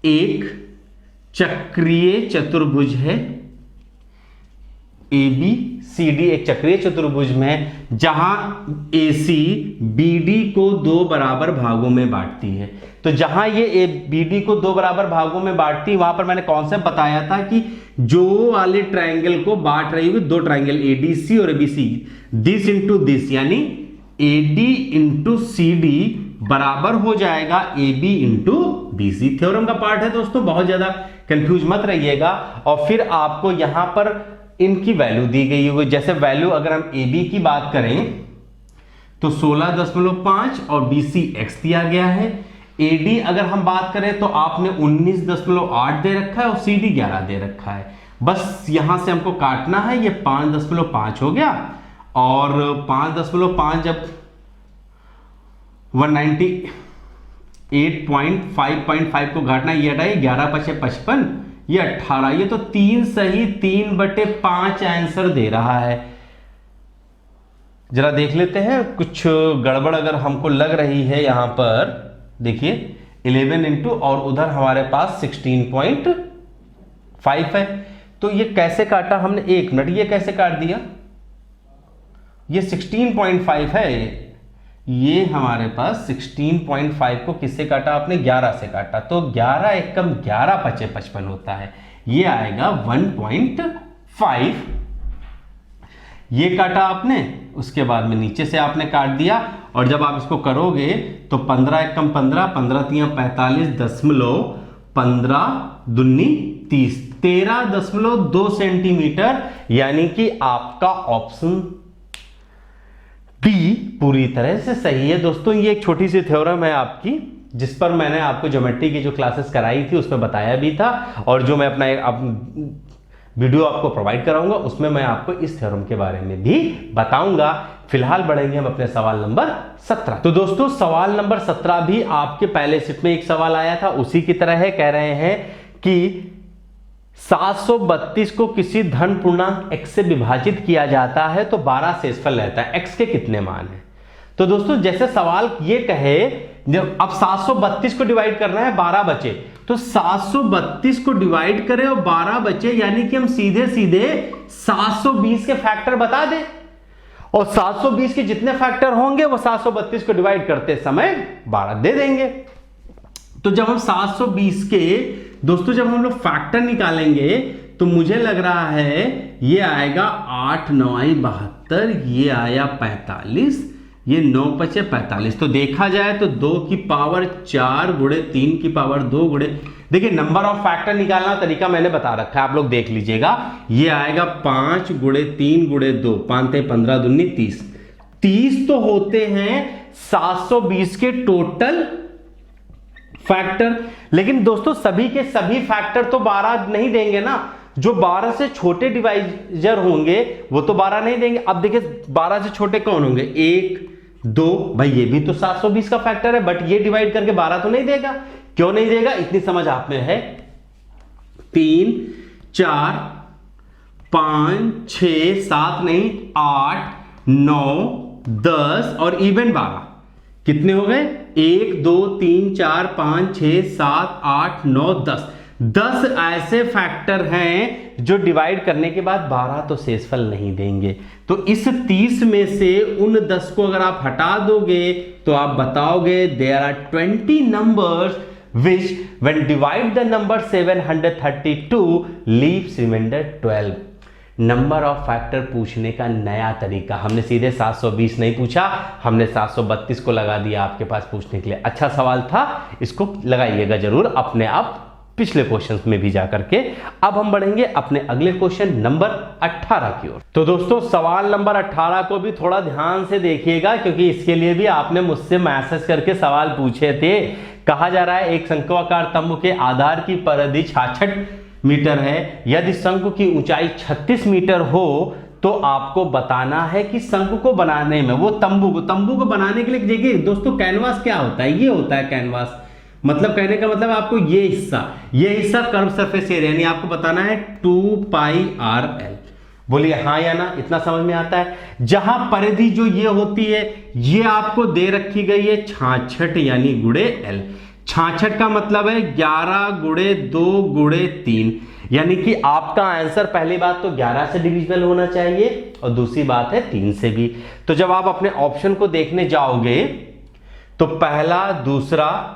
[SPEAKER 1] एक चक्रीय चतुर्भुज है। ABCD एक चक्रीय चतुर्भुज में जहां AC BD को 2 बराबर भागों में बांटती है। तो जहां ये BD को 2 बराबर भागों में बांटती है, वहां पर मैंने कॉन्सेप्ट बताया था कि जो वाले ट्रायंगल को बांट रही होगी, 2 ट्रायंगल ADC और ABC, दिस इंटू दिस, यानी AD इंटू CD बराबर हो जाएगा AB इंटू BC। थ्योरम का पार्ट है दोस्तों, बहुत ज्यादा कंफ्यूज मत रहिएगा। और फिर आपको यहां पर इनकी वैल्यू दी गई होगी। जैसे वैल्यू अगर हम AB की बात करें तो 16.5 और BC x दिया गया है। AD अगर हम बात करें तो आपने 19.8 दे रखा है और CD 11 दे रखा है। बस यहां से हमको काटना है, ये 5.5 हो गया, और 5.5 जब 198.5.5 को घटाना, ये हटाइए, 11 × 5 = 55, ये 18, ये तो 3 सही 3/5 आंसर दे रहा है। जरा देख लेते हैं, कुछ गड़बड़ अगर हमको लग रही है यहां पर, देखिए 11 इंटू और उधर हमारे पास 16.5 है। तो ये कैसे काटा हमने, 1 मिनट, ये कैसे काट दिया, ये 16.5 है, ये हमारे पास 16.5 को किससे काटा आपने, 11 से काटा। तो 11 एकम 11 × 5 = 55 होता है, ये आएगा 1.5। ये काटा आपने, उसके बाद में नीचे से आपने काट दिया, और जब आप इसको करोगे तो 15 एकम 15, 15 × 3 = 45, 15 दूनी 30, 13.2 सेंटीमीटर, यानी कि आपका ऑप्शन बी पूरी तरह से सही है। दोस्तों ये एक छोटी सी थ्योरम है आपकी, जिस पर मैंने आपको ज्योमेट्री की जो क्लासेस कराई थी उसमें बताया भी था, और जो मैं अपना वीडियो आपको प्रोवाइड कराऊंगा उसमें मैं आपको इस थ्योरम के बारे में भी बताऊंगा। फिलहाल बढ़ेंगे हम अपने सवाल नंबर 17। तो दोस्तों सवाल नंबर 17 भी आपके पहले शिफ्ट में एक सवाल आया था, उसी की तरह है। कह रहे हैं कि 732 को किसी धन पूर्णांक x से विभाजित किया जाता है तो 12 शेषफल रहता है, x के कितने मान हैं। तो दोस्तों जैसे सवाल ये कहे जब अब 732 को डिवाइड करना है, 12 बचे, तो 732 को डिवाइड करें और 12 बचे, यानी कि हम सीधे सीधे 720 के फैक्टर बता दें, और 720 के जितने फैक्टर होंगे वो 732 को डिवाइड करते समय 12 दे देंगे। तो जब हम 720 के दोस्तों जब हम लोग फैक्टर निकालेंगे तो मुझे लग रहा है ये आएगा 8 9 72, ये आया 45, ये 9 5 45। तो देखा जाए तो 2 की पावर 4 गुणे 3 की पावर 2 गुणे, देखिए नंबर ऑफ फैक्टर निकालना तरीका मैंने बता रखा है, आप लोग देख लीजिएगा। ये आएगा 5 गुणे 3 गुणे 2, 5 15 दूनी 30। 30 तो होते हैं 720 के टोटल फैक्टर, लेकिन दोस्तों सभी के सभी फैक्टर तो 12 नहीं देंगे ना, जो 12 से छोटे डिवाइजर होंगे वो तो 12 नहीं देंगे। अब देखिए 12 से छोटे कौन होंगे, 1 2, भाई ये भी तो 720 का फैक्टर है, बट ये डिवाइड करके 12 तो नहीं देगा। क्यों नहीं देगा, इतनी समझ आप में है। 3 4 5 6 7 नहीं 8 9 10 और इवन 12, कितने हो गए, 1 2 3 4 5 6 7 8 9 10। 10 ऐसे फैक्टर हैं जो डिवाइड करने के बाद 12 तो शेषफल नहीं देंगे। तो इस 30 में से उन 10 को अगर आप हटा दोगे तो आप बताओगे there are 20 numbers which when divide the number 732 leaves remainder 12। Number of factor पूछने का नया तरीका, हमने सीधे 720 नहीं पूछा, हमने 732 को लगा दिया आपके पास पूछने के लिए। अच्छा सवाल था, इसको लगाइएगा जरूर अपने आप पिछले क्वेश्चंस में भी जाकर के। अब हम बढ़ेंगे अपने अगले क्वेश्चन नंबर 18 की ओर। तो दोस्तों सवाल नंबर 18 को भी थोड़ा ध्यान से देखिएगा, क्योंकि इसके लिए भी आपने मुझसे मैसेज करके सवाल पूछे थे। कहा जा रहा है एक शंक्वाकार तंबू के आधार की परिधि 66 मीटर है, यदि शंकु की ऊंचाई 36 मीटर हो तो आपको बताना है कि शंकु को बनाने में वो तंबू को बनाने के लिए, देखिए दोस्तों कैनवास क्या होता है, ये होता है कैनवास, मतलब कहने का मतलब आपको ये हिस्सा कर्व सरफेस एरिया, यानी आपको बताना है 2 पाई RL। बोलिए हाँ या ना, इतना समझ में आता है। जहां परिधि जो ये होती है ये आपको दे रखी गई है 66 यानी गुणे L। 66 का मतलब है 11 गुणे 2 गुणे 3, यानी कि आपका आंसर पहली बात तो 11 से डिविजिबल होना चाहिए और दूसरी बात है 3 से भी। तो जब आप अपने ऑप्शन को देखने जाओगे तो पहला दूसरा,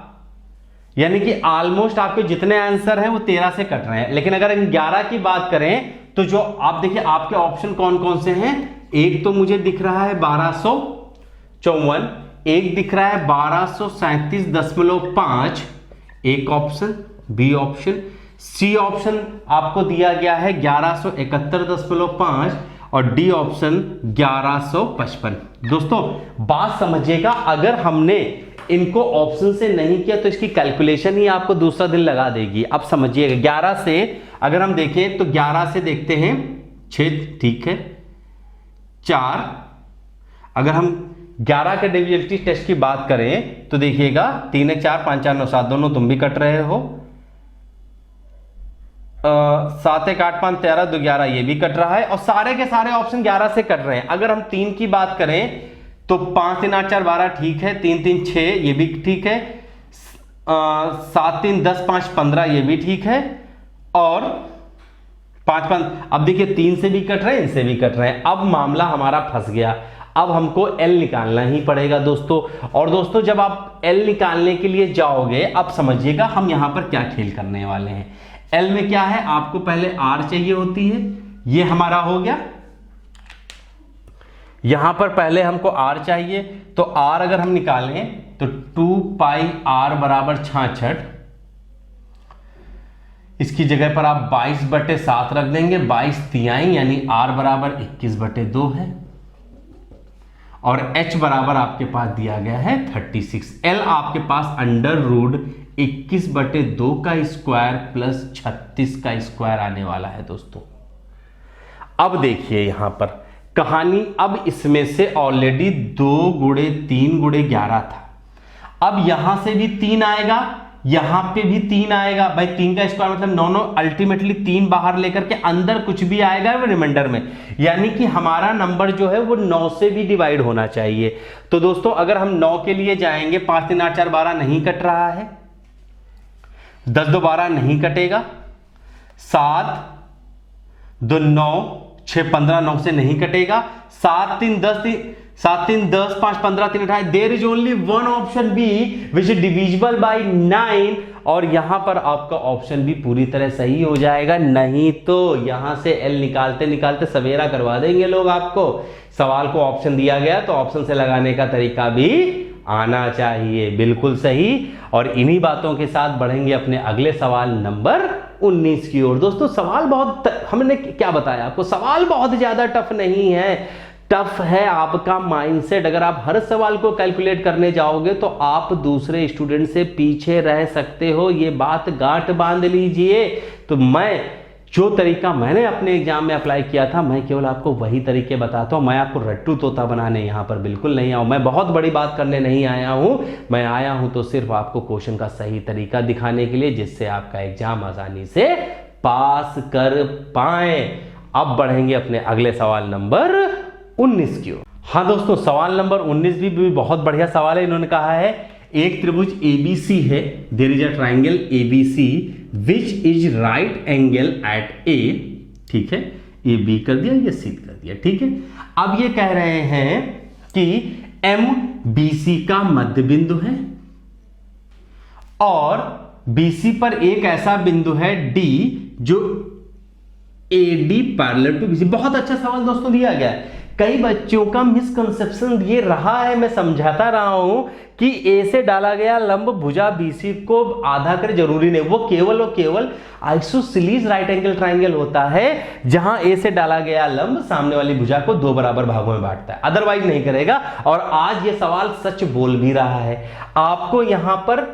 [SPEAKER 1] यानी कि ऑलमोस्ट आपके जितने आंसर हैं वो 13 से कट रहे हैं। लेकिन अगर 11 की बात करें तो जो आप देखिए आपके ऑप्शन कौन कौन से हैं, एक तो मुझे दिख रहा है 1254, एक दिख रहा है 1237.5, एक option, B option. C option आपको दिया गया है 1171.5 और डी ऑप्शन 1155। दोस्तों बात समझिएगा, अगर हमने इनको ऑप्शन से नहीं किया तो इसकी कैलकुलेशन ही आपको दूसरा दिन लगा देगी। अब समझिएगा 11 से अगर हम देखें तो 11 से देखते हैं 6, ठीक है, 4। अगर हम 11 के डिविजिबिलिटी टेस्ट की बात करें तो देखिएगा 3 1 4 5 4 9 7, दोनों तुम भी कट रहे हो। 7 1 8 5 13 2 11, ये भी कट रहा है और सारे के सारे ऑप्शन 11 से कट रहे हैं। अगर हम 3 की बात करें तो 5 3 8 4 12 ठीक है, 3 3 6 ये भी ठीक है, 7 3 10 5 15 ये भी ठीक है, और 5 5 अब देखिए 3 से भी कट रहे हैं, इनसे भी कट रहे हैं। अब मामला हमारा फंस गया, अब हमको L निकालना ही पड़ेगा दोस्तों। और दोस्तों जब आप L निकालने के लिए जाओगे, अब समझिएगा हम यहां पर क्या खेल करने वाले हैं। L में क्या है, आपको पहले R चाहिए होती है, ये हमारा हो गया। यहां पर पहले हमको R चाहिए, तो R अगर हम निकालें तो 2 पाई R बराबर 66, इसकी जगह पर आप 22/7 रख देंगे, 22 तिहाई यानी R बराबर 21/2 है, और H बराबर आपके पास दिया गया है 36। L आपके पास अंडर रूट 21/2 का स्क्वायर प्लस 36 का स्क्वायर आने वाला है दोस्तों। अब देखिए यहां पर कहानी, अब इसमें से ऑलरेडी 2 गुणे 3 गुणे 11 था, अब यहां से भी 3 आएगा, यहां पे भी 3 आएगा भाई, 3 का स्क्वायर मतलब 9 9, अल्टीमेटली 3 बाहर लेकर के अंदर कुछ भी आएगा वो रिमाइंडर में, यानी कि हमारा नंबर जो है वो 9 से भी डिवाइड होना चाहिए। तो दोस्तों अगर हम 9 के लिए जाएंगे, 5 3 8 4 12 नहीं कट रहा है, 10 2 12 नहीं कटेगा, 7 2 9 6 15 9 से नहीं कटेगा, 7 3 10 7 3 10 5 15 3 28, there is only one option B which is divisible by 9, और यहां पर आपका ऑप्शन भी पूरी तरह सही हो जाएगा। नहीं तो यहां से एल निकालते निकालते सवेरा करवा देंगे लोग आपको। सवाल को ऑप्शन दिया गया तो ऑप्शन से लगाने का तरीका भी आना चाहिए, बिल्कुल सही। और इन्हीं बातों के साथ बढ़ेंगे अपने अगले सवाल नंबर 19 की ओर। दोस्तों सवाल बहुत, हमने क्या बताया आपको, सवाल बहुत ज्यादा टफ नहीं है, टफ है आपका माइंडसेट। अगर आप हर सवाल को कैलकुलेट करने जाओगे तो आप दूसरे स्टूडेंट से पीछे रह सकते हो, ये बात गांठ बांध लीजिए। तो मैं जो तरीका मैंने अपने एग्जाम में अप्लाई किया था, मैं केवल आपको वही तरीके बताता हूं। मैं आपको रट्टू तोता बनाने यहां पर बिल्कुल नहीं आया हूं, मैं बहुत बड़ी बात करने नहीं आया हूं। मैं आया हूं तो सिर्फ आपको क्वेश्चन का सही तरीका दिखाने के लिए, जिससे आपका एग्जाम आसानी से पास कर पाए। अब बढ़ेंगे अपने अगले सवाल नंबर 19 की ओर। हाँ दोस्तों, सवाल नंबर 19 भी बहुत बढ़िया सवाल है। इन्होंने कहा है एक त्रिभुज ABC है, there is a triangle ABC which is right angle at A, ठीक है, ये B कर दिया, ये C कर दिया, ठीक है। अब ये कह रहे हैं कि MBC का मध्य बिंदु है और BC पर एक ऐसा बिंदु है D जो AD पैरेलल टू BC। बहुत अच्छा सवाल दोस्तों दिया गया है। कई बच्चों का मिसकंसेप्शन ये रहा है, मैं समझाता रहा हूं कि A से डाला गया लंब भुजा BC को आधा कर जरूरी नहीं, वो केवल और केवल आइसोसेलेस राइट एंगल ट्राइंगल होता है जहां A से डाला गया लंब सामने वाली भुजा को 2 बराबर भागों में बांटता है, अदरवाइज नहीं करेगा। और आज ये सवाल सच बोल भी रहा है। आपको यहां पर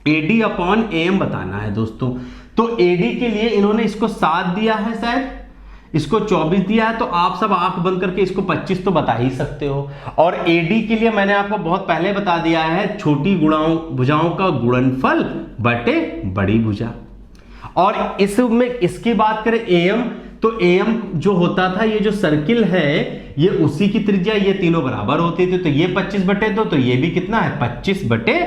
[SPEAKER 1] AD अपॉन AM बताना है दोस्तों। तो AD के लिए इन्होंने इसको 7 दिया है, शायद इसको 24 दिया है, तो आप सब आंख बंद करके इसको 25 तो बता ही सकते हो। और AD के लिए मैंने आपको बहुत पहले बता दिया है, छोटी भुजाओं का गुणनफल बटे बड़ी भुजा। और इसमें इसकी बात करें AM, तो AM जो होता था, ये जो सर्किल है ये उसी की त्रिज्या, ये तीनों बराबर होती थी, तो ये 25 बटे 2, तो ये भी कितना है 25 बटे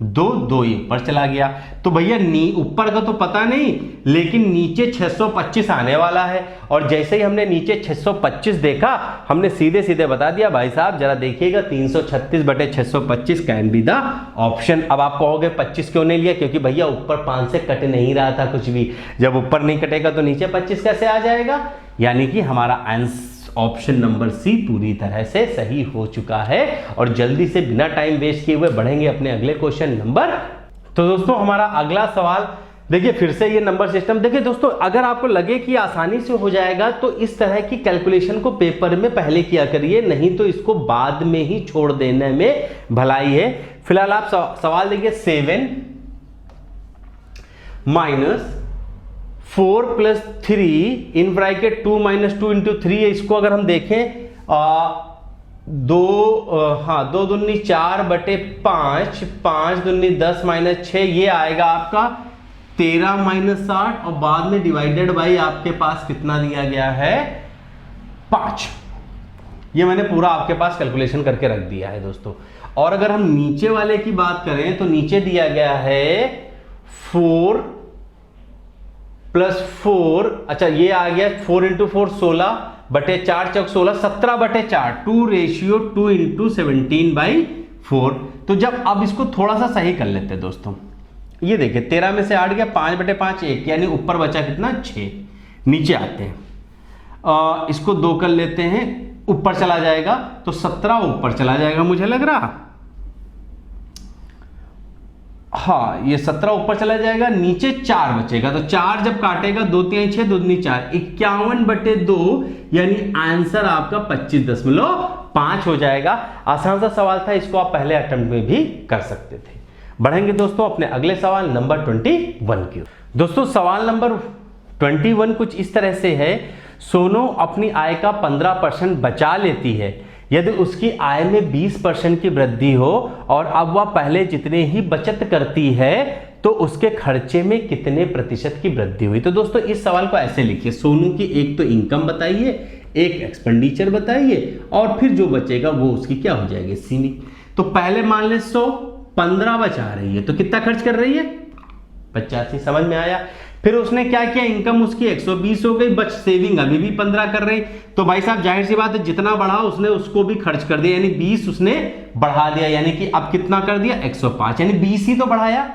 [SPEAKER 1] 2, 2 ये ऊपर चला गया। तो भैया ऊपर का तो पता नहीं, लेकिन नीचे 625 आने वाला है। और जैसे ही हमने नीचे 625 देखा, हमने सीधे सीधे बता दिया भाई साहब जरा देखिएगा 336 बटे 625 कैन बी द ऑप्शन। अब आप कहोगे 25 क्यों नहीं लिया, क्योंकि भैया ऊपर 5 से कट नहीं रहा था कुछ भी। जब ऊपर नहीं कटेगा तो नीचे 25 कैसे आ जाएगा, यानी कि हमारा आंसर ऑप्शन नंबर C पूरी तरह से सही हो चुका है। और जल्दी से बिना टाइम वेस्ट किए हुए बढ़ेंगे अपने अगले क्वेश्चन नंबर। तो दोस्तों हमारा अगला सवाल देखिए, फिर से ये नंबर सिस्टम देखिए दोस्तों, अगर आपको लगे कि आसानी से हो जाएगा तो इस तरह की कैलकुलेशन को पेपर में पहले किया करिए, नहीं तो इसको बाद में ही छोड़ देने में भलाई है। फिलहाल आप सवाल देखिए, 7 minus 4 plus 3 in bracket 2 minus 2 into 3 है। इसको अगर हम देखें 2 दूनी 4 बटे 5, 5 दूनी 10 माइनस 6, ये आएगा आपका 13 माइनस 60, और बाद में डिवाइडेड बाई आपके पास कितना दिया गया है 5। ये मैंने पूरा आपके पास कैलकुलेशन करके रख दिया है दोस्तों। और अगर हम नीचे वाले की बात करें तो नीचे दिया गया है 4 प्लस 4, अच्छा ये आ गया 4 इंटू 4 16 बटे 4 चौक 16, 17 बटे 4, 2:2 इंटू 17/4। तो जब अब इसको थोड़ा सा सही कर लेते हैं दोस्तों, ये देखिए 13 में से 8 गया, 5 बटे 5 1, यानी ऊपर बचा कितना 6। नीचे आते हैं, इसको 2 कर लेते हैं, ऊपर चला जाएगा तो 17 ऊपर चला जाएगा मुझे लग रहा, हाँ ये 17 ऊपर चला जाएगा, नीचे 4 बचेगा। तो 4 जब काटेगा 2 3 6 2 दूनी 4, 51 बटे 2, यानी आंसर आपका 25.5 हो जाएगा। आसान सा सवाल था, इसको आप पहले अटेम्प्ट में भी कर सकते थे। बढ़ेंगे दोस्तों अपने अगले सवाल नंबर 21 की। दोस्तों सवाल नंबर 21 कुछ इस तरह से है, सोनू अपनी आय का 15% बचा लेती है, यदि उसकी आय में 20% की वृद्धि हो और अब वह पहले जितने ही बचत करती है तो उसके खर्चे में कितने प्रतिशत की वृद्धि हुई। तो दोस्तों इस सवाल को ऐसे लिखिए, सोनू की एक तो इनकम बताइए, एक एक्सपेंडिचर बताइए और फिर जो बचेगा वो उसकी क्या हो जाएगी, सीमित। तो पहले मान ले 100, 15 बचा रही है तो कितना खर्च कर रही है, 85। समझ में आया। फिर उसने क्या किया, इनकम उसकी 120 हो गई, बच सेविंग अभी भी 15 कर रही। तो भाई साहब जाहिर सी बात है जितना बढ़ा उसने उसको भी खर्च कर दिया, यानी 20 उसने बढ़ा दिया, यानी कि अब कितना कर दिया 105, यानी 20 ही तो बढ़ाया।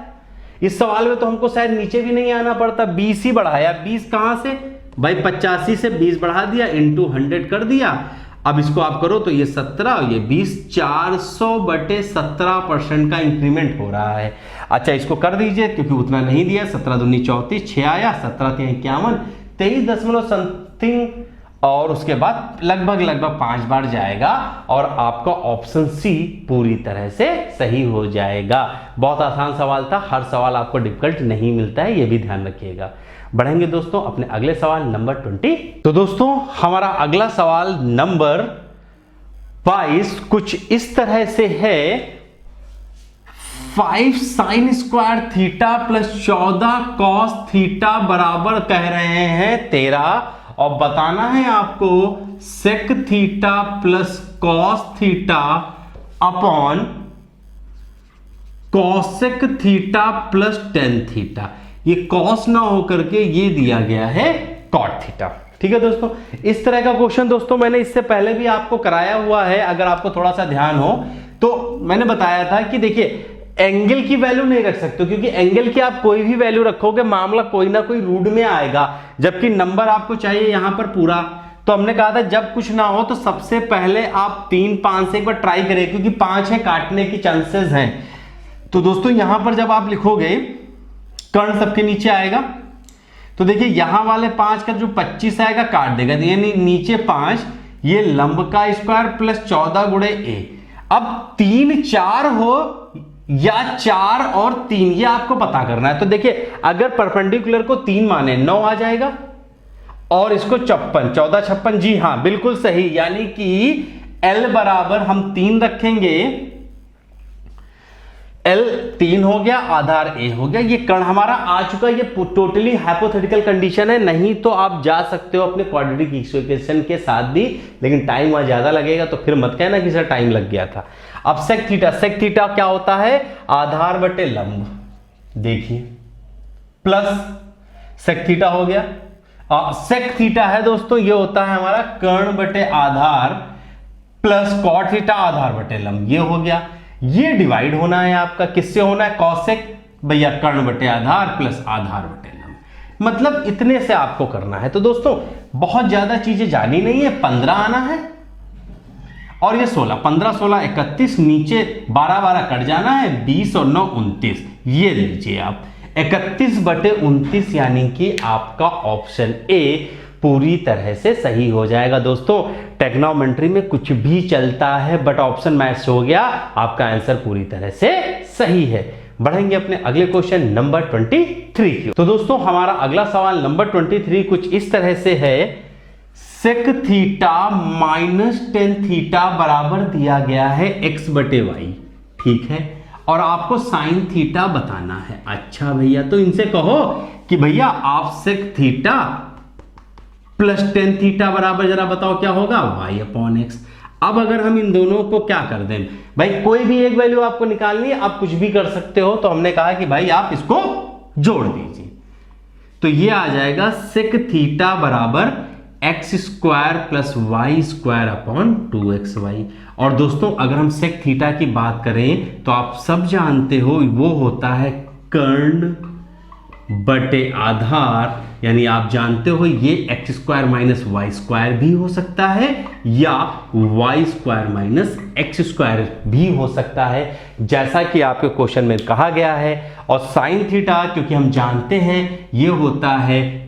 [SPEAKER 1] इस सवाल में तो हमको शायद नीचे भी नहीं आना पड़ता, 20 ही बढ़ाया। 20 कहां से भाई, 85 से 20 बढ़ा दिया, इंटू 100 कर दिया। अब इसको आप करो तो ये 17 और ये 20, 400/17% का इंक्रीमेंट हो रहा है। अच्छा इसको कर दीजिए क्योंकि उतना नहीं दिया, 17 दूनी 34, 6 आया, 17 3 51, 23 दशमलव समथिंग और उसके बाद लगभग 5 बार जाएगा और आपका ऑप्शन सी पूरी तरह से सही हो जाएगा। बहुत आसान सवाल था, हर सवाल आपको डिफिकल्ट नहीं मिलता है, ये भी ध्यान रखिएगा। बढ़ेंगे दोस्तों अपने अगले सवाल नंबर 20। तो दोस्तों हमारा अगला सवाल नंबर 22 कुछ इस तरह से है, 5 sin square theta plus 14 cos theta बराबर कह रहे हैं 13 और बताना है आपको sec theta plus cos theta upon cosec theta plus tan theta. ये cos ना होकर के ये दिया गया है cot थीटा। ठीक है दोस्तों, इस तरह का क्वेश्चन दोस्तों मैंने इससे पहले भी आपको कराया हुआ है, अगर आपको थोड़ा सा ध्यान हो तो मैंने बताया था कि देखिए एंगल की वैल्यू नहीं रख सकते क्योंकि एंगल की आप कोई भी वैल्यू रखोगे मामला कोई ना कोई रूट में आएगा, जबकि नंबर आपको चाहिए यहां पर पूरा। तो हमने कहा था जब कुछ ना हो तो सबसे पहले आप 3 5 से एक बार ट्राई करें क्योंकि 5 है काटने की चांसेस हैं। तो दोस्तों यहां पर जब आप लिखोगे कर्ण सबके नीचे आएगा तो देखिए यहां वाले 5 का जो 25 आएगा काट देगा, यानी नीचे 5, ये लंब का स्क्वायर प्लस 14 गुणे a। अब 3 4 हो या 4 और 3 ये आपको पता करना है। तो देखिए अगर परपेंडिकुलर को 3 माने 9 आ जाएगा और इसको 54, 14 56, जी हां बिल्कुल सही, यानी कि L बराबर हम 3 रखेंगे, L 3 हो गया, आधार A हो गया। ये कर्ण हमारा आ चुका है, ये टोटली हाइपोथेटिकल कंडीशन है, नहीं तो आप जा सकते हो अपने क्वाड्रेटिक इक्वेशन के साथ भी, लेकिन टाइम वहां ज्यादा लगेगा तो फिर मत कहना कि सर टाइम लग गया था। अब सेक थीटा क्या होता है, आधार बटे लंब, देखिए प्लस सेक थीटा हो गया। सेक थीटा है दोस्तों ये होता है हमारा कर्ण बटे आधार प्लस कॉट थीटा आधार बटे लंब, ये हो गया। ये डिवाइड होना है आपका, किससे होना है, कॉसेक भैया कर्ण बटे आधार प्लस आधार बटे लंब, मतलब इतने से आपको करना है। तो दोस्तों बहुत ज्यादा चीजें जानी नहीं है, 15 आना है और ये 16, 15 16 31, नीचे 12 12 कट जाना है, 20 और 9 29, ये लीजिए आप 31/29, यानी कि आपका ऑप्शन ए पूरी तरह से सही हो जाएगा। दोस्तों टेक्नोमेट्री में कुछ भी चलता है बट ऑप्शन मैच हो गया, आपका आंसर पूरी तरह से सही है। बढ़ेंगे अपने अगले क्वेश्चन नंबर 23 की। तो दोस्तों हमारा अगला सवाल नंबर 23 कुछ इस तरह से है, sec theta minus tan theta बराबर दिया गया है x बटे वाई, ठीक है, और आपको साइन थीटा बताना है। अच्छा भैया तो इनसे कहो कि भैया आप sec theta plus tan theta बराबर जरा बताओ क्या होगा, y अपॉन एक्स। अब अगर हम इन दोनों को क्या कर दें, भाई कोई भी एक वैल्यू आपको निकालनी है, आप कुछ भी कर सकते हो, तो हमने कहा कि भाई आप इसको जोड़ दीजिए, तो ये आ जाएगा सेक थीटा बराबर X square plus Y square upon 2xy। और दोस्तों अगर हम सेक थीटा की बात करें तो आप सब जानते हो वो होता है कर्ण बटे आधार, यानी आप जानते हो ये X square minus Y square भी हो सकता है या Y square minus X square भी हो सकता है, जैसा कि आपके क्वेश्चन में कहा गया है। और साइन थीटा क्योंकि हम जानते हैं ये होता है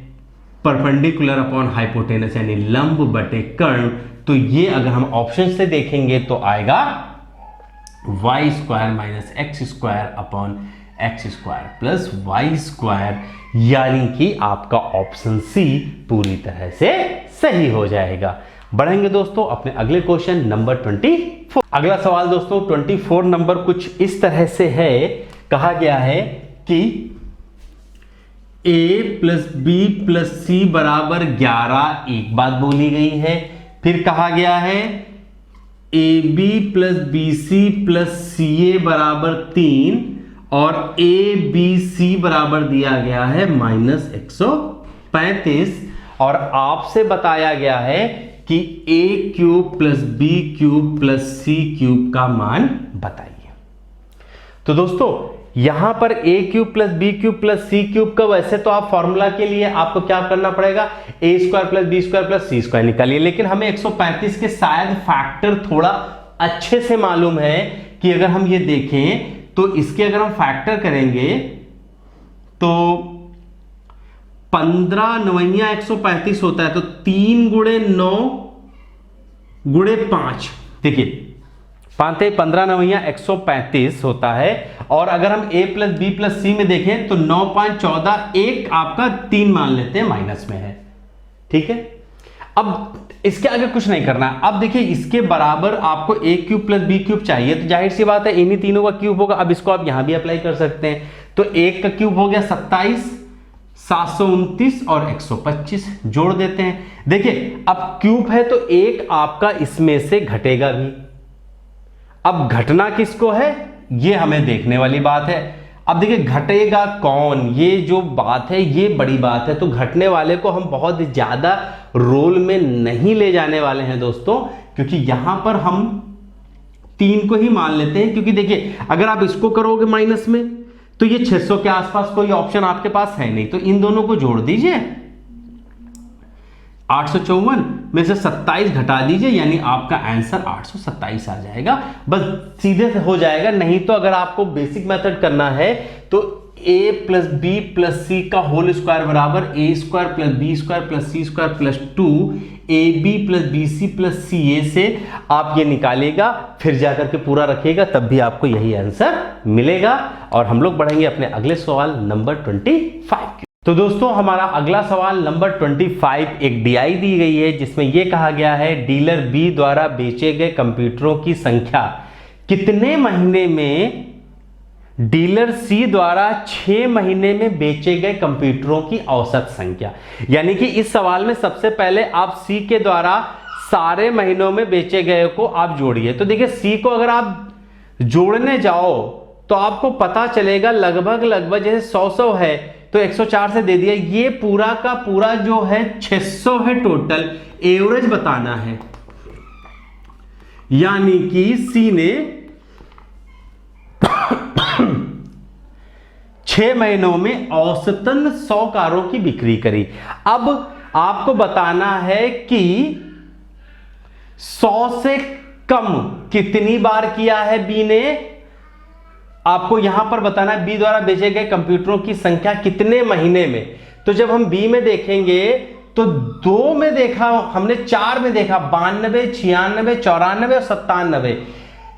[SPEAKER 1] परपेंडिकुलर अपॉन हाइपोटेनस, यानी लंब बटे कर्ण, तो ये अगर हम ऑप्शन से देखेंगे तो आएगा Y square minus X square upon x square plus Y square, यानी कि आपका ऑप्शन सी पूरी तरह से सही हो जाएगा। बढ़ेंगे दोस्तों अपने अगले क्वेश्चन नंबर 24। अगला सवाल दोस्तों 24 नंबर कुछ इस तरह से है। कहा गया है कि a प्लस बी प्लस सी बराबर 11 एक बात बोली गई है। फिर कहा गया है a b plus b c plus c a बराबर 3 और ए बी सी बराबर दिया गया है -135 और आपसे बताया गया है कि a cube plus B cube plus C cube का मान बताइए। तो दोस्तों यहां पर a cube plus B cube plus C cube का वैसे तो आप फॉर्मूला के लिए आपको क्या करना पड़ेगा, a square plus B square plus C square निकालिए, लेकिन हमें 135 के शायद फैक्टर थोड़ा अच्छे से मालूम है कि अगर हम ये देखें तो इसके अगर हम फैक्टर करेंगे तो 15 9 135 होता है, तो 3 गुणे 9 गुणे 5, देखिए 5 15 9 135 होता है। और अगर हम a प्लस बी प्लस सी में देखें तो 9 5 14, एक आपका 3 मान लेते हैं माइनस में है, ठीक है। अब इसके आगे कुछ नहीं करना। अब देखिए इसके बराबर आपको a cube plus B cube चाहिए, तो जाहिर सी बात है इन्हीं तीनों का क्यूब होगा। अब इसको आप यहां भी अप्लाई कर सकते हैं, तो 1 का क्यूब हो गया 27, 729 और 125 जोड़ देते हैं। देखिए अब क्यूब है तो एक आपका इसमें से घटेगा भी। अब घटना किसको है ये हमें देखने वाली बात है। अब देखिए घटेगा कौन, ये जो बात है ये बड़ी बात है। तो घटने वाले को हम बहुत ज्यादा रोल में नहीं ले जाने वाले हैं दोस्तों, क्योंकि यहां पर हम 3 को ही मान लेते हैं। क्योंकि देखिए अगर आप इसको करोगे माइनस में तो ये 600 के आसपास कोई ऑप्शन आपके पास है नहीं, तो इन दोनों को जोड़ दीजिए, 854 में से 27 घटा दीजिए, यानी आपका आंसर 827 आ जाएगा। बस सीधे से हो जाएगा। नहीं तो अगर आपको बेसिक मेथड करना है तो a plus b plus c का होल स्क्वायर बराबर a square plus B square plus C square plus 2 ab plus b c plus c a से आप ये निकालिएगा, फिर जाकर के पूरा रखिएगा, तब भी आपको यही आंसर मिलेगा। और हम लोग बढ़ेंगे अपने अगले सवाल नंबर 25। तो दोस्तों हमारा अगला सवाल नंबर 25 एक डीआई दी गई है, जिसमें यह कहा गया है डीलर बी द्वारा बेचे गए कंप्यूटरों की संख्या कितने महीने में डीलर सी द्वारा 6 महीने में बेचे गए कंप्यूटरों की औसत संख्या। यानी कि इस सवाल में सबसे पहले आप सी के द्वारा सारे महीनों में बेचे गए को आप जोड़िए। तो देखिए सी को अगर आप जोड़ने जाओ तो आपको पता चलेगा लगभग जैसे 100 है तो 104 से दे दिया, ये पूरा का पूरा जो है 600 है टोटल, एवरेज बताना है। यानी कि सी ने 6 महीनों में औसतन 100 कारों की बिक्री करी। अब आपको बताना है कि 100 से कम कितनी बार किया है बी ने, आपको यहां पर बताना है बी द्वारा बेचे गए कंप्यूटरों की संख्या कितने महीने में। तो जब हम बी में देखेंगे तो 2 में देखा हमने, 4 में देखा 92, 96, 94 और 97,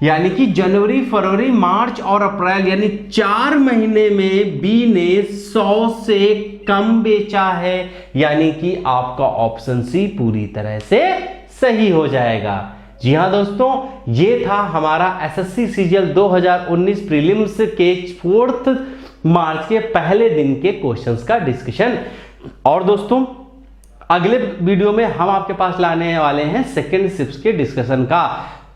[SPEAKER 1] यानी कि जनवरी फरवरी मार्च और अप्रैल, यानी 4 महीने में बी ने 100 से कम बेचा है। यानी कि आपका ऑप्शन सी पूरी तरह से सही हो जाएगा। जी हां दोस्तों, ये था हमारा एसएससी सीजीएल 2019 प्रीलिम्स के 4 मार्च के पहले दिन के क्वेश्चंस का डिस्कशन। और दोस्तों अगले वीडियो में हम आपके पास लाने वाले हैं सेकंड शिफ्ट के डिस्कशन का,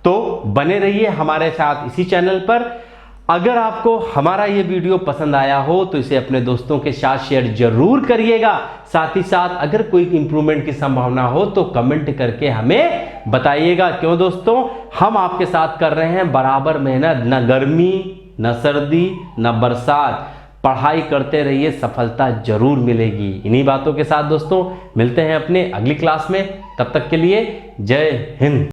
[SPEAKER 1] तो बने रहिए हमारे साथ इसी चैनल पर। अगर आपको हमारा ये वीडियो पसंद आया हो तो इसे अपने दोस्तों के साथ शेयर जरूर करिएगा। साथ ही साथ अगर कोई इंप्रूवमेंट की संभावना हो तो कमेंट करके हमें बताइएगा। क्यों दोस्तों, हम आपके साथ कर रहे हैं बराबर मेहनत, न गर्मी न सर्दी न बरसात, पढ़ाई करते रहिए, सफलता जरूर मिलेगी। इन्हीं बातों के साथ दोस्तों मिलते हैं अपने अगली क्लास में, तब तक के लिए जय हिंद।